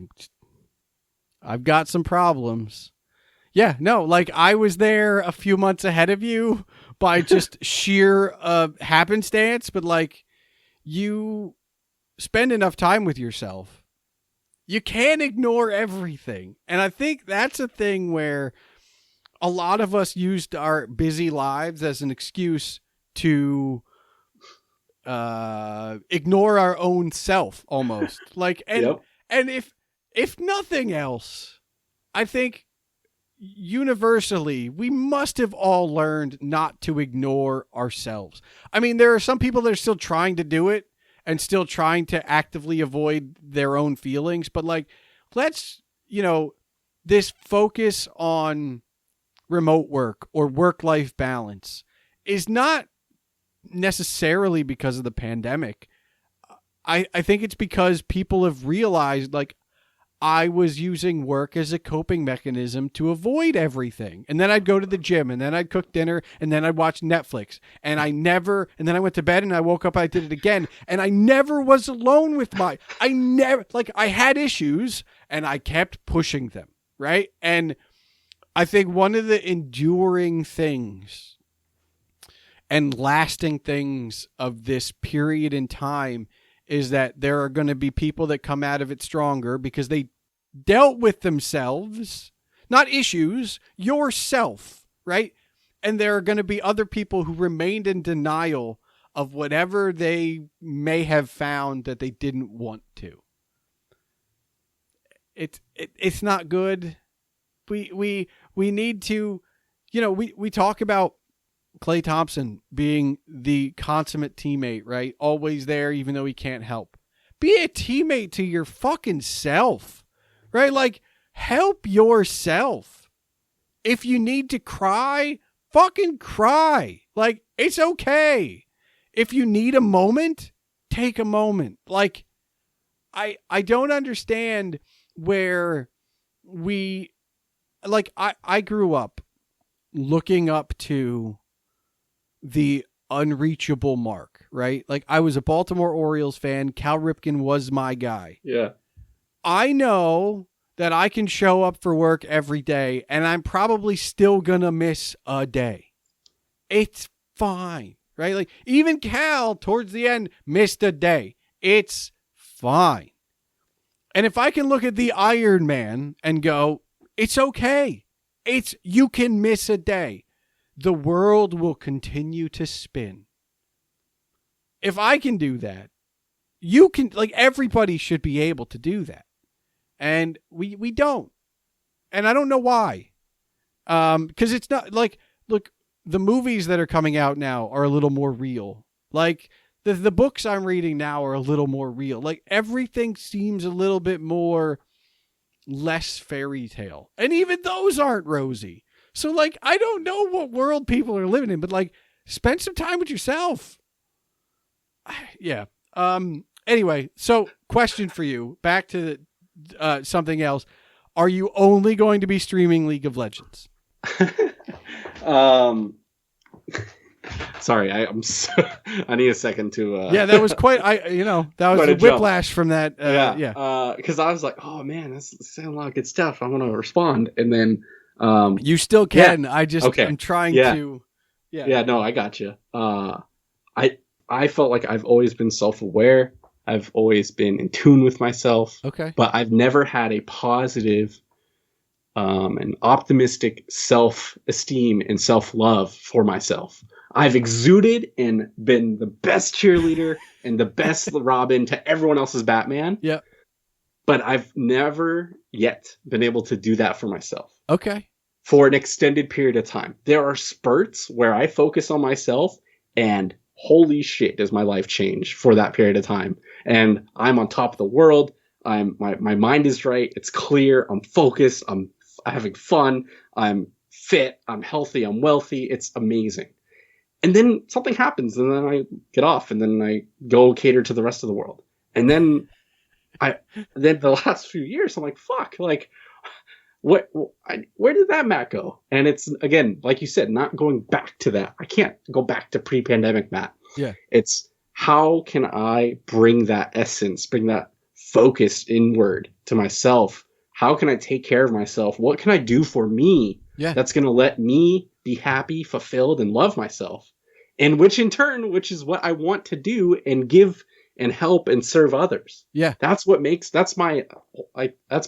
I've got some problems. Yeah, no, like I was there a few months ahead of you by just sheer happenstance, but like you spend enough time with yourself, you can't ignore everything. And I think that's a thing where a lot of us used our busy lives as an excuse to ignore our own self almost. Like, and if nothing else, I think universally, we must have all learned not to ignore ourselves. I mean, there are some people that are still trying to do it and still trying to actively avoid their own feelings. But like, let's, this focus on remote work or work-life balance is not necessarily because of the pandemic. I think it's because people have realized, like, I was using work as a coping mechanism to avoid everything. And then I'd go to the gym, and then I'd cook dinner, and then I'd watch Netflix. And then I went to bed, and I woke up, I did it again. And I never was alone with I had issues, and I kept pushing them, right? And I think one of the enduring things and lasting things of this period in time is that there are going to be people that come out of it stronger because they dealt with themselves, not issues, yourself, right? And there are going to be other people who remained in denial of whatever they may have found that they didn't want to. It's not good. We need to, we talk about Klay Thompson being the consummate teammate, right? Always there, even though he can't help. Be a teammate to your fucking self, right? Like, help yourself. If you need to cry, fucking cry. Like, it's okay. If you need a moment, take a moment. Like, I don't understand where I grew up looking up to the unreachable mark, right? Like, I was a Baltimore Orioles fan. Cal Ripken was my guy. Yeah. I know that I can show up for work every day, and I'm probably still going to miss a day. It's fine, right? Like, even Cal, towards the end, missed a day. It's fine. And if I can look at the Iron Man and go, it's okay. You can miss a day. The world will continue to spin. If I can do that, you can, like, everybody should be able to do that. And we don't. And I don't know why. Because it's not like, look, the movies that are coming out now are a little more real. Like, the books I'm reading now are a little more real. Like, everything seems a little bit more less fairy tale. And even those aren't rosy. So, like, I don't know what world people are living in, but, like, spend some time with yourself. Yeah. Anyway, so question for you. Back to something else. Are you only going to be streaming League of Legends? Sorry, I need a second to. Yeah, that was quite. That was a whiplash from that. Yeah. Because I was like, oh man, that's saying a lot of good stuff. I want to respond, and then. You still can. Yeah. I'm trying to. Yeah. Yeah. No, I got you. I felt like I've always been self-aware. I've always been in tune with myself. Okay. But I've never had a positive, and optimistic self-esteem and self-love for myself. I've exuded and been the best cheerleader and the best Robin to everyone else's Batman. Yeah. But I've never yet been able to do that for myself. Okay. For an extended period of time. There are spurts where I focus on myself, and holy shit, does my life change for that period of time. And I'm on top of the world. My mind is right. It's clear. I'm focused. I'm having fun. I'm fit. I'm healthy. I'm wealthy. It's amazing. And then something happens, and then I get off, and then I go cater to the rest of the world. And then the last few years, I'm like, fuck, like, where did that Matt go? And it's, again, like you said, not going back to that. I can't go back to pre-pandemic Matt. Yeah. It's how can I bring that essence, bring that focused inward to myself. How can I take care of myself? What can I do for me that's going to let me be happy, fulfilled, and love myself? And which in turn, which is what I want to do and give and help and serve others. Yeah. That's my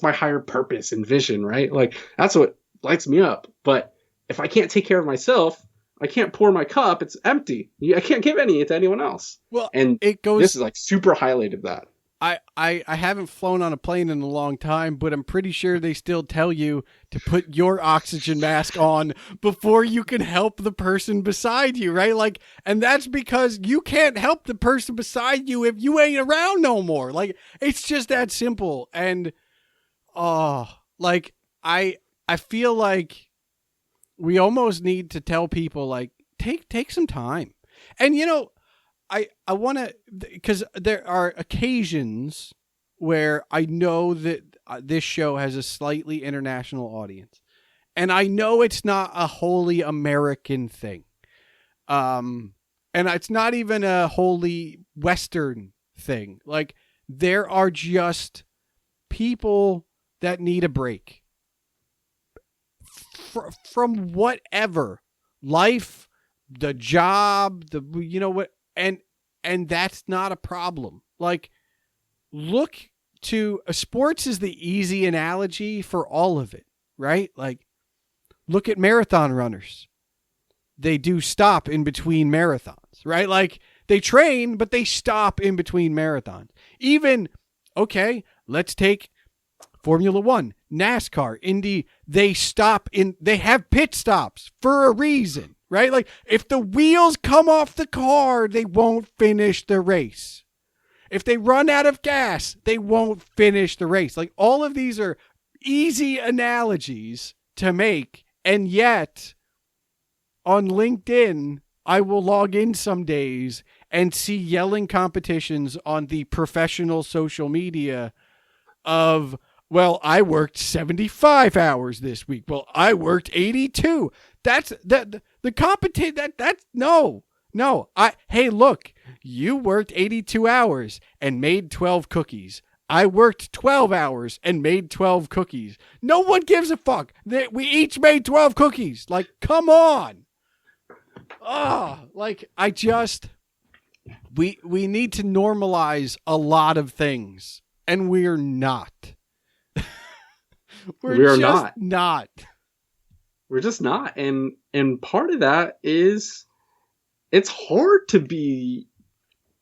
higher purpose and vision, right? Like that's what lights me up. But if I can't take care of myself, I can't pour my cup. It's empty. I can't give any to anyone else. Well, and this is like super highlighted that. I haven't flown on a plane in a long time, but I'm pretty sure they still tell you to put your oxygen mask on before you can help the person beside you, right? Like, and that's because you can't help the person beside you if you ain't around no more. Like, it's just that simple. And, like, I feel like we almost need to tell people, like, take some time. And, you know, I want to, because there are occasions where I know that this show has a slightly international audience, and I know it's not a wholly American thing. And it's not even a wholly Western thing. Like, there are just people that need a break from whatever life, the job, you know what, and that's not a problem. Like, look to sports is the easy analogy for all of it, right? Like, look at marathon runners. They do stop in between marathons, right? Like, they train, but they stop in between marathons. Even, okay, let's take Formula One, NASCAR, Indy. They have pit stops for a reason, right? Like, if the wheels come off the car, they won't finish the race. If they run out of gas, they won't finish the race. Like, all of these are easy analogies to make. And yet, on LinkedIn, I will log in some days and see yelling competitions on the professional social media of, well, I worked 75 hours this week. Well, I worked 82. That's the competition. That's no. Hey, look, you worked 82 hours and made 12 cookies. I worked 12 hours and made 12 cookies. No one gives a fuck. We each made 12 cookies. Like, come on. Like, we need to normalize a lot of things, and we're not. We're just not. We're just not. And part of that is it's hard to be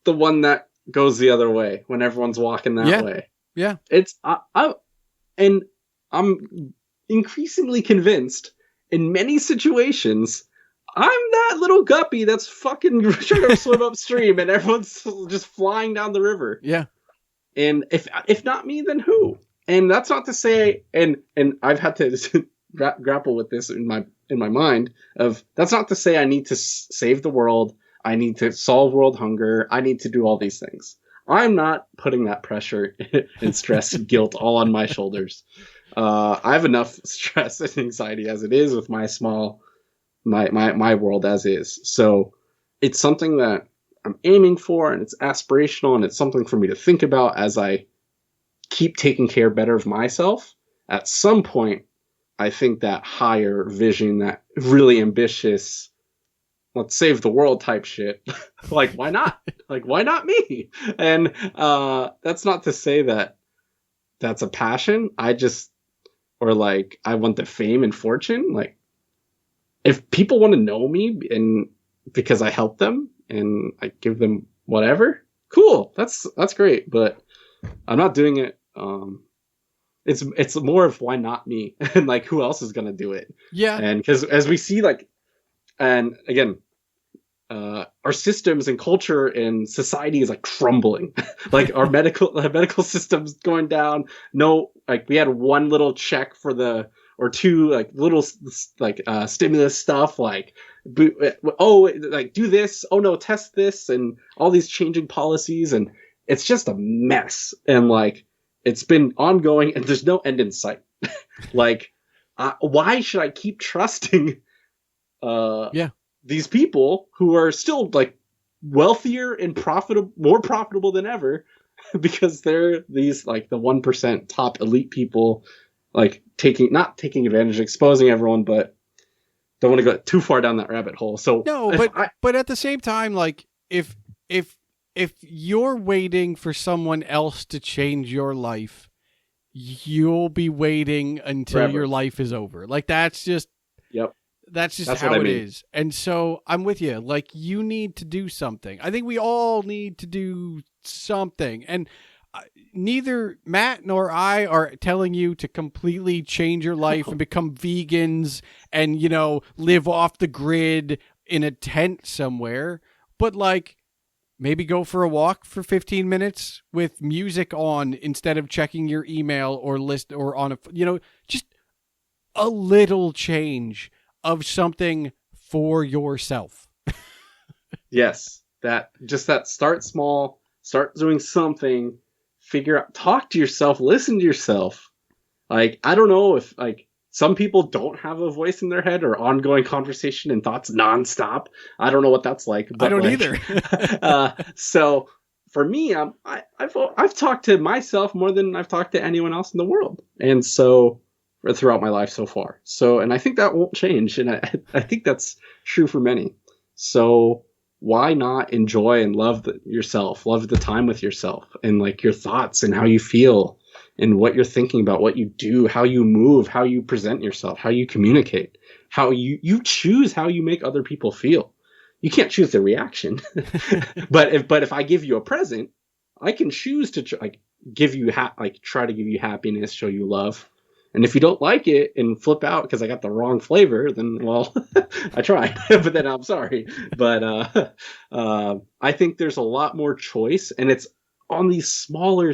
the one that goes the other way when everyone's walking that way. Yeah. I'm increasingly convinced in many situations I'm that little guppy that's fucking trying to swim upstream and everyone's just flying down the river. Yeah. And if not me, then who? And that's not to say, and I've had to grapple with this in my mind of, that's not to say I need to save the world. I need to solve world hunger. I need to do all these things. I'm not putting that pressure and stress and guilt all on my shoulders. I have enough stress and anxiety as it is with my my world as is. So it's something that I'm aiming for, and it's aspirational, and it's something for me to think about as I keep taking care better of myself. At some point, I think that higher vision, that really ambitious, let's save the world type shit, like, why not? Like, why not me? And that's not to say that that's a passion. I want the fame and fortune. Like, if people want to know me and because I help them and I give them whatever, cool. That's great. But I'm not doing it. It's more of why not me, and like, who else is gonna do it? Yeah. And because as we see, like, and again, our systems and culture and society is like crumbling. Like, our medical system's going down. No, like, we had one little check or two like little like stimulus stuff, like, like, do this, oh no, test this, and all these changing policies, and it's just a mess. And like, it's been ongoing, and there's no end in sight. Like, why should I keep trusting these people who are still like wealthier and more profitable than ever, because they're these like the 1% top elite people, like not taking advantage, exposing everyone, but don't want to go too far down that rabbit hole. So no, but at the same time, like if you're waiting for someone else to change your life, you'll be waiting until Forever. your life is over. Like that's just that's how it is. And so I'm with you. Like you need to do something. I think we all need to do something. And neither Matt nor I are telling you to completely change your life and become vegans and, live off the grid in a tent somewhere. But like maybe go for a walk for 15 minutes with music on instead of checking your email or list or on just a little change of something for yourself. Yes. That start small, start doing something, figure out, talk to yourself, listen to yourself. Like, I don't know if like some people don't have a voice in their head or ongoing conversation and thoughts nonstop. I don't know what that's like. But I don't either. So for me, I've talked to myself more than I've talked to anyone else in the world. And so throughout my life so far. So, and I think that won't change. And I think that's true for many. So why not enjoy and love yourself, love the time with yourself and like your thoughts and how you feel and what you're thinking about, what you do, how you move, how you present yourself, how you communicate, how you choose how you make other people feel. You can't choose the reaction, but if I give you a present, I can choose to try to give you happiness, show you love. And if you don't like it and flip out because I got the wrong flavor, then, well, I tried, but then I'm sorry. But I think there's a lot more choice, and it's on these smaller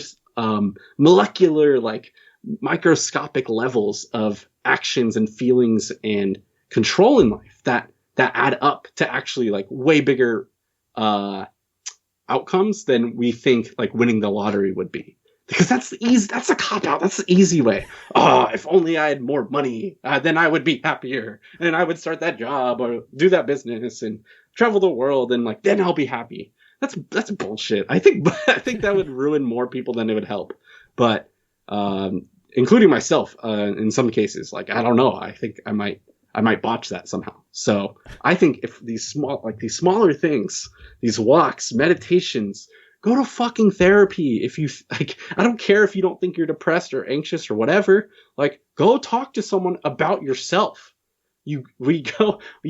molecular, like microscopic levels of actions and feelings and control in life that add up to actually like way bigger outcomes than we think like winning the lottery would be. Because that's a cop out. That's the easy way. Oh, if only I had more money, then I would be happier and I would start that job or do that business and travel the world and like, then I'll be happy. That's bullshit. I think that would ruin more people than it would help. But, including myself, in some cases, like, I don't know. I think I might botch that somehow. So I think if these smaller things, these walks, meditations, go to fucking therapy. If you like, I don't care if you don't think you're depressed or anxious or whatever, like go talk to someone about yourself. You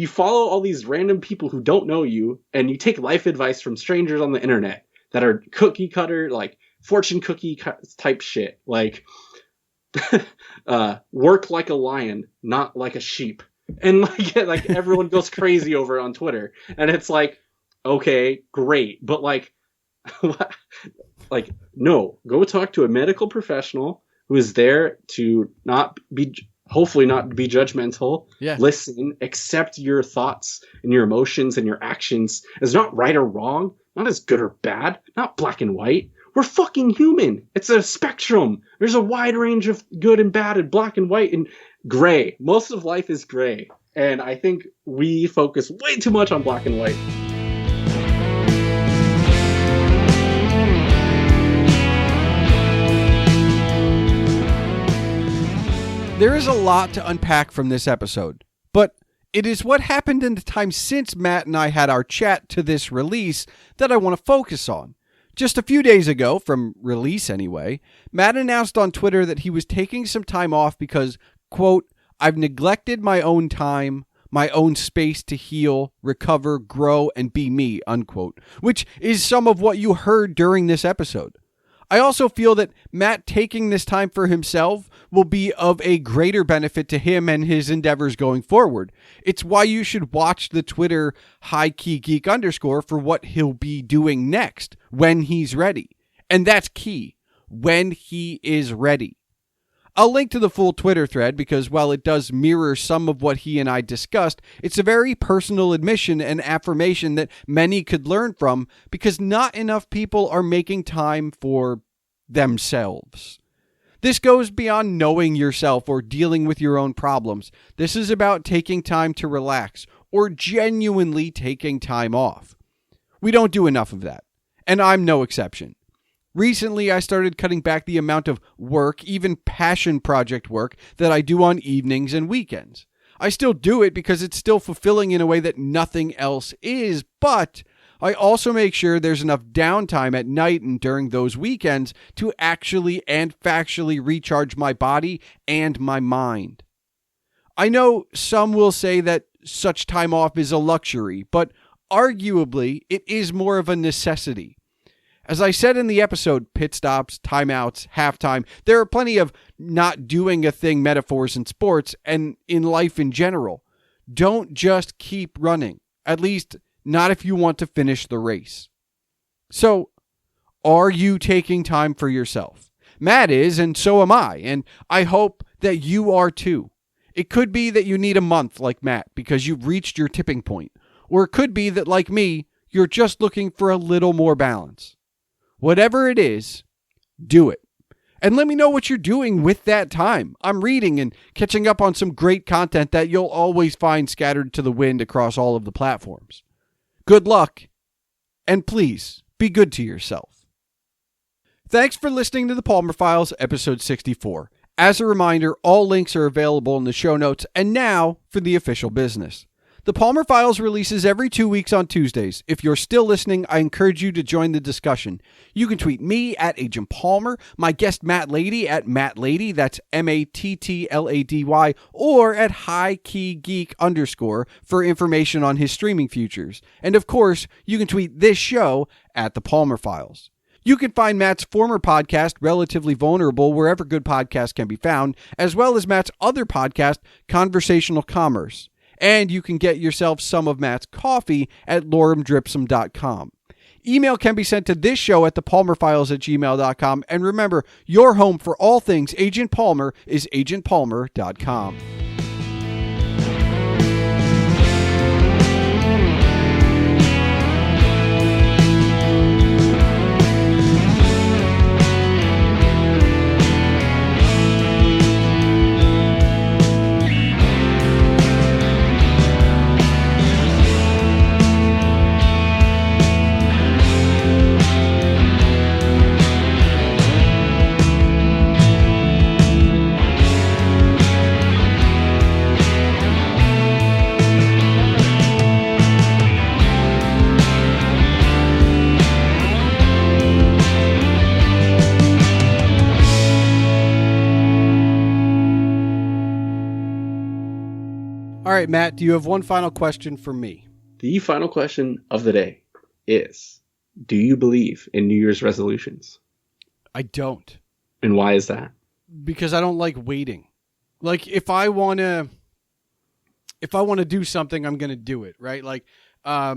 follow all these random people who don't know you and you take life advice from strangers on the internet that are cookie cutter, like fortune cookie type shit. Like, work like a lion, not like a sheep. And like everyone goes crazy over on Twitter. And it's like, okay, great. But like, no, go talk to a medical professional who is there to hopefully not be judgmental. Yeah. Listen, accept your thoughts and your emotions and your actions as not right or wrong, not as good or bad, not black and white. We're fucking human. It's a spectrum. There's a wide range of good and bad and black and white and gray. Most of life is gray. And I think we focus way too much on black and white. There is a lot to unpack from this episode, but it is what happened in the time since Matt and I had our chat to this release that I want to focus on. Just a few days ago, from release anyway, Matt announced on Twitter that he was taking some time off because, quote, I've neglected my own time, my own space to heal, recover, grow, and be me, unquote, which is some of what you heard during this episode. I also feel that Matt taking this time for himself will be of a greater benefit to him and his endeavors going forward. It's why you should watch the Twitter _HighKeyGeek_ for what he'll be doing next when he's ready. And that's key, when he is ready. I'll link to the full Twitter thread because while it does mirror some of what he and I discussed, it's a very personal admission and affirmation that many could learn from because not enough people are making time for themselves. This goes beyond knowing yourself or dealing with your own problems. This is about taking time to relax or genuinely taking time off. We don't do enough of that, and I'm no exception. Recently, I started cutting back the amount of work, even passion project work, that I do on evenings and weekends. I still do it because it's still fulfilling in a way that nothing else is, but I also make sure there's enough downtime at night and during those weekends to actually and factually recharge my body and my mind. I know some will say that such time off is a luxury, but arguably it is more of a necessity. As I said in the episode, pit stops, timeouts, halftime, there are plenty of not doing a thing metaphors in sports and in life in general. Don't just keep running, at least not if you want to finish the race. So, are you taking time for yourself? Matt is, and so am I, and I hope that you are too. It could be that you need a month like Matt because you've reached your tipping point, or it could be that, like me, you're just looking for a little more balance. Whatever it is, do it. And let me know what you're doing with that time. I'm reading and catching up on some great content that you'll always find scattered to the wind across all of the platforms. Good luck, and please be good to yourself. Thanks for listening to the Palmer Files, episode 64. As a reminder, all links are available in the show notes, and now for the official business. The Palmer Files releases every 2 weeks on Tuesdays. If you're still listening, I encourage you to join the discussion. You can tweet me at Agent Palmer, my guest Matt Lady at Matt Lady, that's MATTLADY, or at HighKeyGeek_ for information on his streaming futures. And of course, you can tweet this show at the Palmer Files. You can find Matt's former podcast, Relatively Vulnerable, wherever good podcasts can be found, as well as Matt's other podcast, Conversational Commerce. And you can get yourself some of Matt's coffee at loremdripsum.com. Email can be sent to this show at thepalmerfiles@gmail.com. And remember, your home for all things Agent Palmer is agentpalmer.com. All right, Matt, do you have one final question for me? The final question of the day is, do you believe in New Year's resolutions? I don't. And why is that? Because I don't like waiting. Like, if I want to do something, I'm going to do it, right? Like, as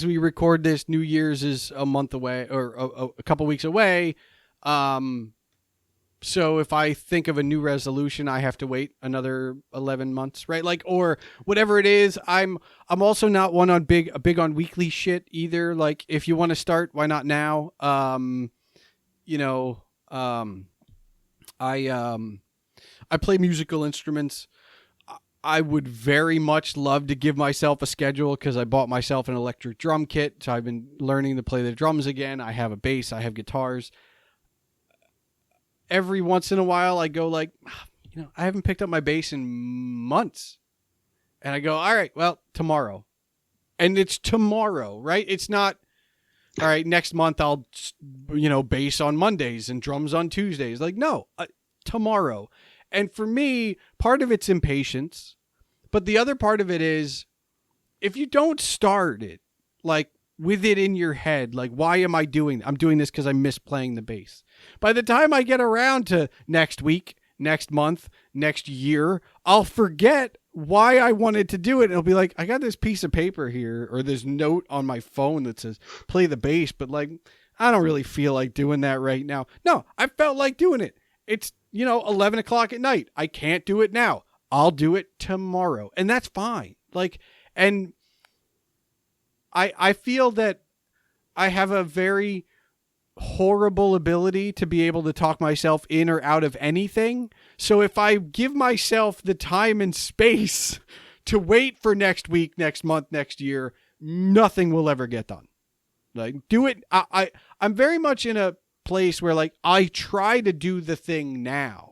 we record this, New Year's is a month away or a couple weeks away. So if I think of a new resolution, I have to wait another 11 months, right? Like, or whatever it is. I'm also not one on big on weekly shit either. Like, if you want to start, why not now? I play musical instruments. I would very much love to give myself a schedule because I bought myself an electric drum kit. So I've been learning to play the drums again. I have a bass. I have guitars. Every once in a while I go like, I haven't picked up my bass in months. And I go, all right, well, tomorrow. And it's tomorrow, right? It's not, all right, next month I'll, bass on Mondays and drums on Tuesdays. Like, no, tomorrow. And for me, part of it's impatience. But the other part of it is, if you don't start it, like, with it in your head, like, why am I doing? I'm doing this because I miss playing the bass. By the time I get around to next week, next month, next year, I'll forget why I wanted to do it. It'll be like, I got this piece of paper here or this note on my phone that says play the bass, but like, I don't really feel like doing that right now. No, I felt like doing it. It's, 11 o'clock at night. I can't do it now. I'll do it tomorrow. And that's fine. Like, and I feel that I have a very horrible ability to be able to talk myself in or out of anything. So if I give myself the time and space to wait for next week, next month, next year, nothing will ever get done. Like, do it. I'm very much in a place where, like, I try to do the thing now.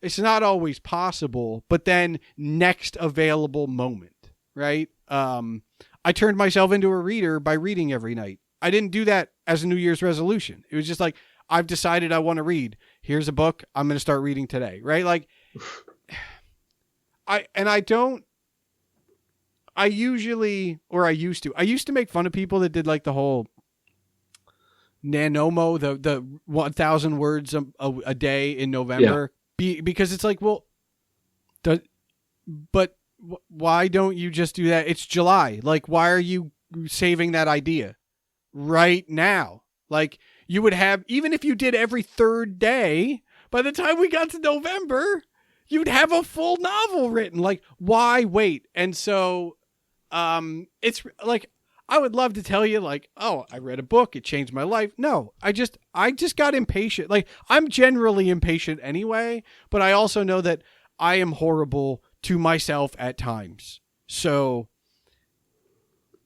It's not always possible, but then next available moment, right? I turned myself into a reader by reading every night. I didn't do that as a New Year's resolution. It was just like, I've decided I want to read. Here's a book. I'm going to start reading today, right? Like, I used to make fun of people that did like the whole NaNoWriMo, the 1,000 words a day in November. Yeah. Because it's like, well, why don't you just do that? It's July. Like, why are you saving that idea right now? Like, you would have, even if you did every third day, by the time we got to November, you'd have a full novel written. Like, why wait? And so, it's like, I would love to tell you, like, oh, I read a book, it changed my life. No, I just got impatient. Like, I'm generally impatient anyway, but I also know that I am horrible to myself at times. So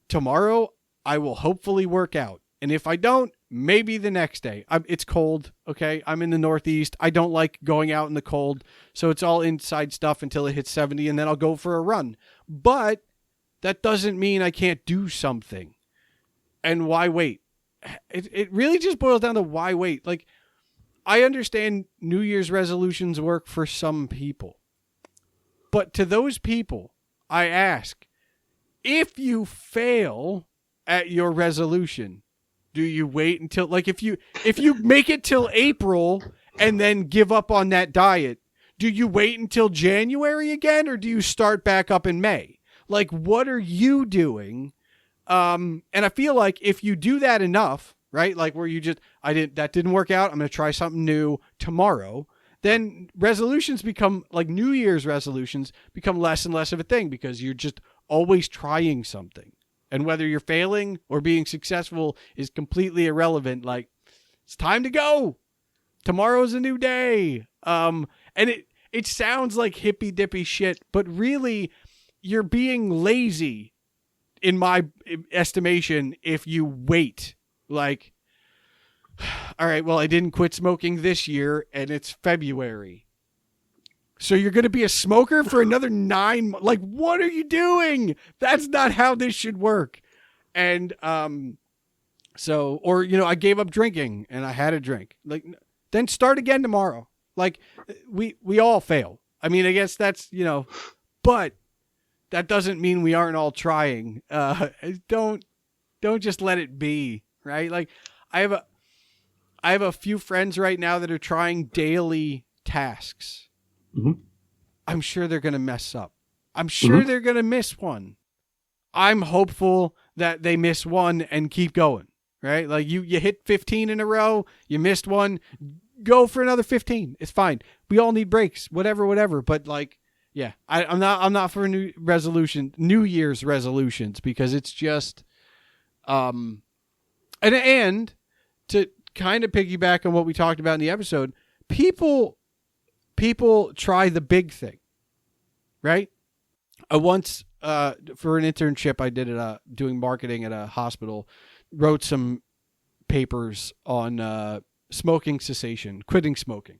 tomorrow I will hopefully work out. And if I don't, maybe the next day. It's cold, okay? I'm in the Northeast. I don't like going out in the cold. So it's all inside stuff until it hits 70, and then I'll go for a run. But that doesn't mean I can't do something. And why wait? It really just boils down to why wait. Like, I understand New Year's resolutions work for some people. But to those people, I ask, if you fail at your resolution, do you wait until, like, if you make it till April and then give up on that diet, do you wait until January again, or do you start back up in May? Like, what are you doing? And I feel like if you do that enough, right? Like, where you just, that didn't work out, I'm going to try something new tomorrow. Then resolutions become, like, New Year's resolutions become less and less of a thing, because you're just always trying something. And whether you're failing or being successful is completely irrelevant. Like, it's time to go. Tomorrow's a new day. And it sounds like hippy dippy shit, but really, you're being lazy, in my estimation, if you wait. Like, all right, well, I didn't quit smoking this year, and it's February. So you're going to be a smoker for another 9 months? Like, what are you doing? That's not how this should work. And so, or, you know, I gave up drinking, and I had a drink. Like, then start again tomorrow. Like, we all fail. I mean, I guess that's, you know, but that doesn't mean we aren't all trying. Don't just let it be, right? Like, I have a few friends right now that are trying daily tasks. Mm-hmm. I'm sure they're going to mess up. I'm sure they're going to miss one. I'm hopeful that they miss one and keep going, right? Like, you hit 15 in a row, you missed one, go for another 15. It's fine. We all need breaks, whatever. But, like, yeah, I'm not for New Year's resolutions, because it's just, and to kind of piggyback on what we talked about in the episode, people try the big thing, right? I once, for an internship I did doing marketing at a hospital, wrote some papers on smoking cessation, quitting smoking.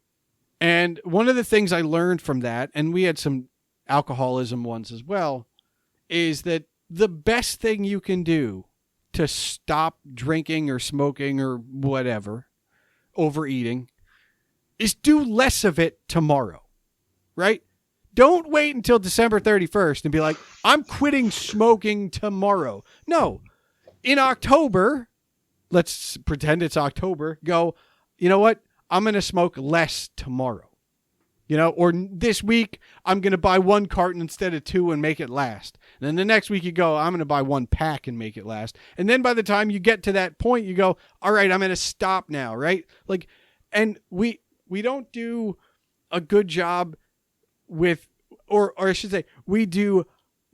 And one of the things I learned from that, and we had some alcoholism ones as well, is that the best thing you can do to stop drinking or smoking or whatever, overeating, is do less of it tomorrow, right? Don't wait until December 31st and be like, I'm quitting smoking tomorrow. No, in October, let's pretend it's October, go, you know what? I'm going to smoke less tomorrow. You know, or this week, I'm going to buy 1 carton instead of 2 and make it last. And then the next week you go, I'm going to buy 1 pack and make it last. And then by the time you get to that point, you go, all right, I'm going to stop now, right? Like, and we don't do a good job with, or I should say, we do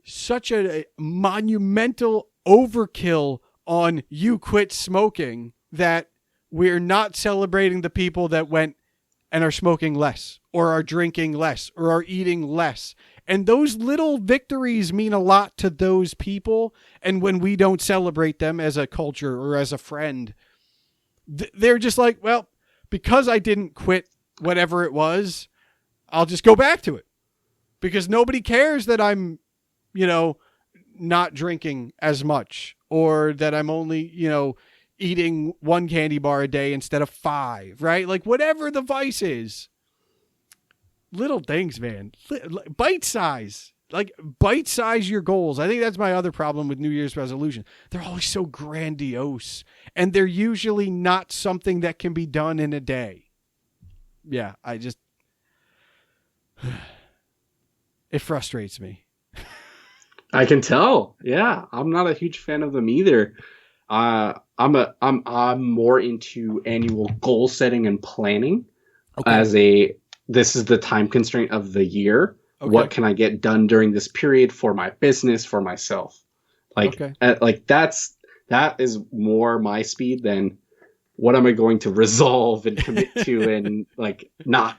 such a monumental overkill on you quit smoking that we're not celebrating the people that went and are smoking less, or are drinking less, or are eating less. And those little victories mean a lot to those people. And when we don't celebrate them as a culture or as a friend, they're just like, well, because I didn't quit whatever it was, I'll just go back to it. Because nobody cares that I'm, not drinking as much, or that I'm only, eating 1 candy bar a day instead of 5, right? Like whatever the vice is. Little things, man. Bite size. Like bite size your goals. I think that's my other problem with New Year's resolution. They're always so grandiose, and they're usually not something that can be done in a day. Yeah, it frustrates me. I can tell. Yeah, I'm not a huge fan of them either. I'm more into annual goal setting and planning this is the time constraint of the year. Okay. What can I get done during this period for my business, for myself? That is more my speed than what am I going to resolve and commit to and not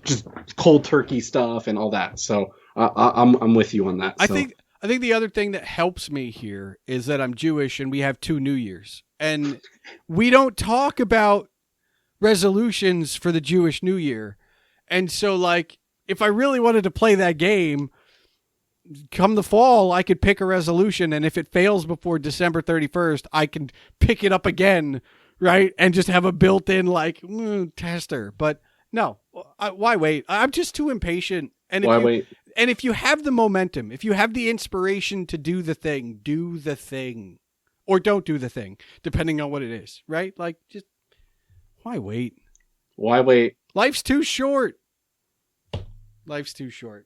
just cold turkey stuff and all that. So I'm with you on that. I think the other thing that helps me here is that I'm Jewish and we have 2 New Years, and we don't talk about resolutions for the Jewish New Year. And so if I really wanted to play that game, come the fall, I could pick a resolution. And if it fails before December 31st, I can pick it up again. Right. And just have a built-in tester. But no, why wait? I'm just too impatient. And wait? And if you have the momentum, if you have the inspiration to do the thing, or don't do the thing, depending on what it is. Right. Just why wait? Why wait? Life's too short. Life's too short.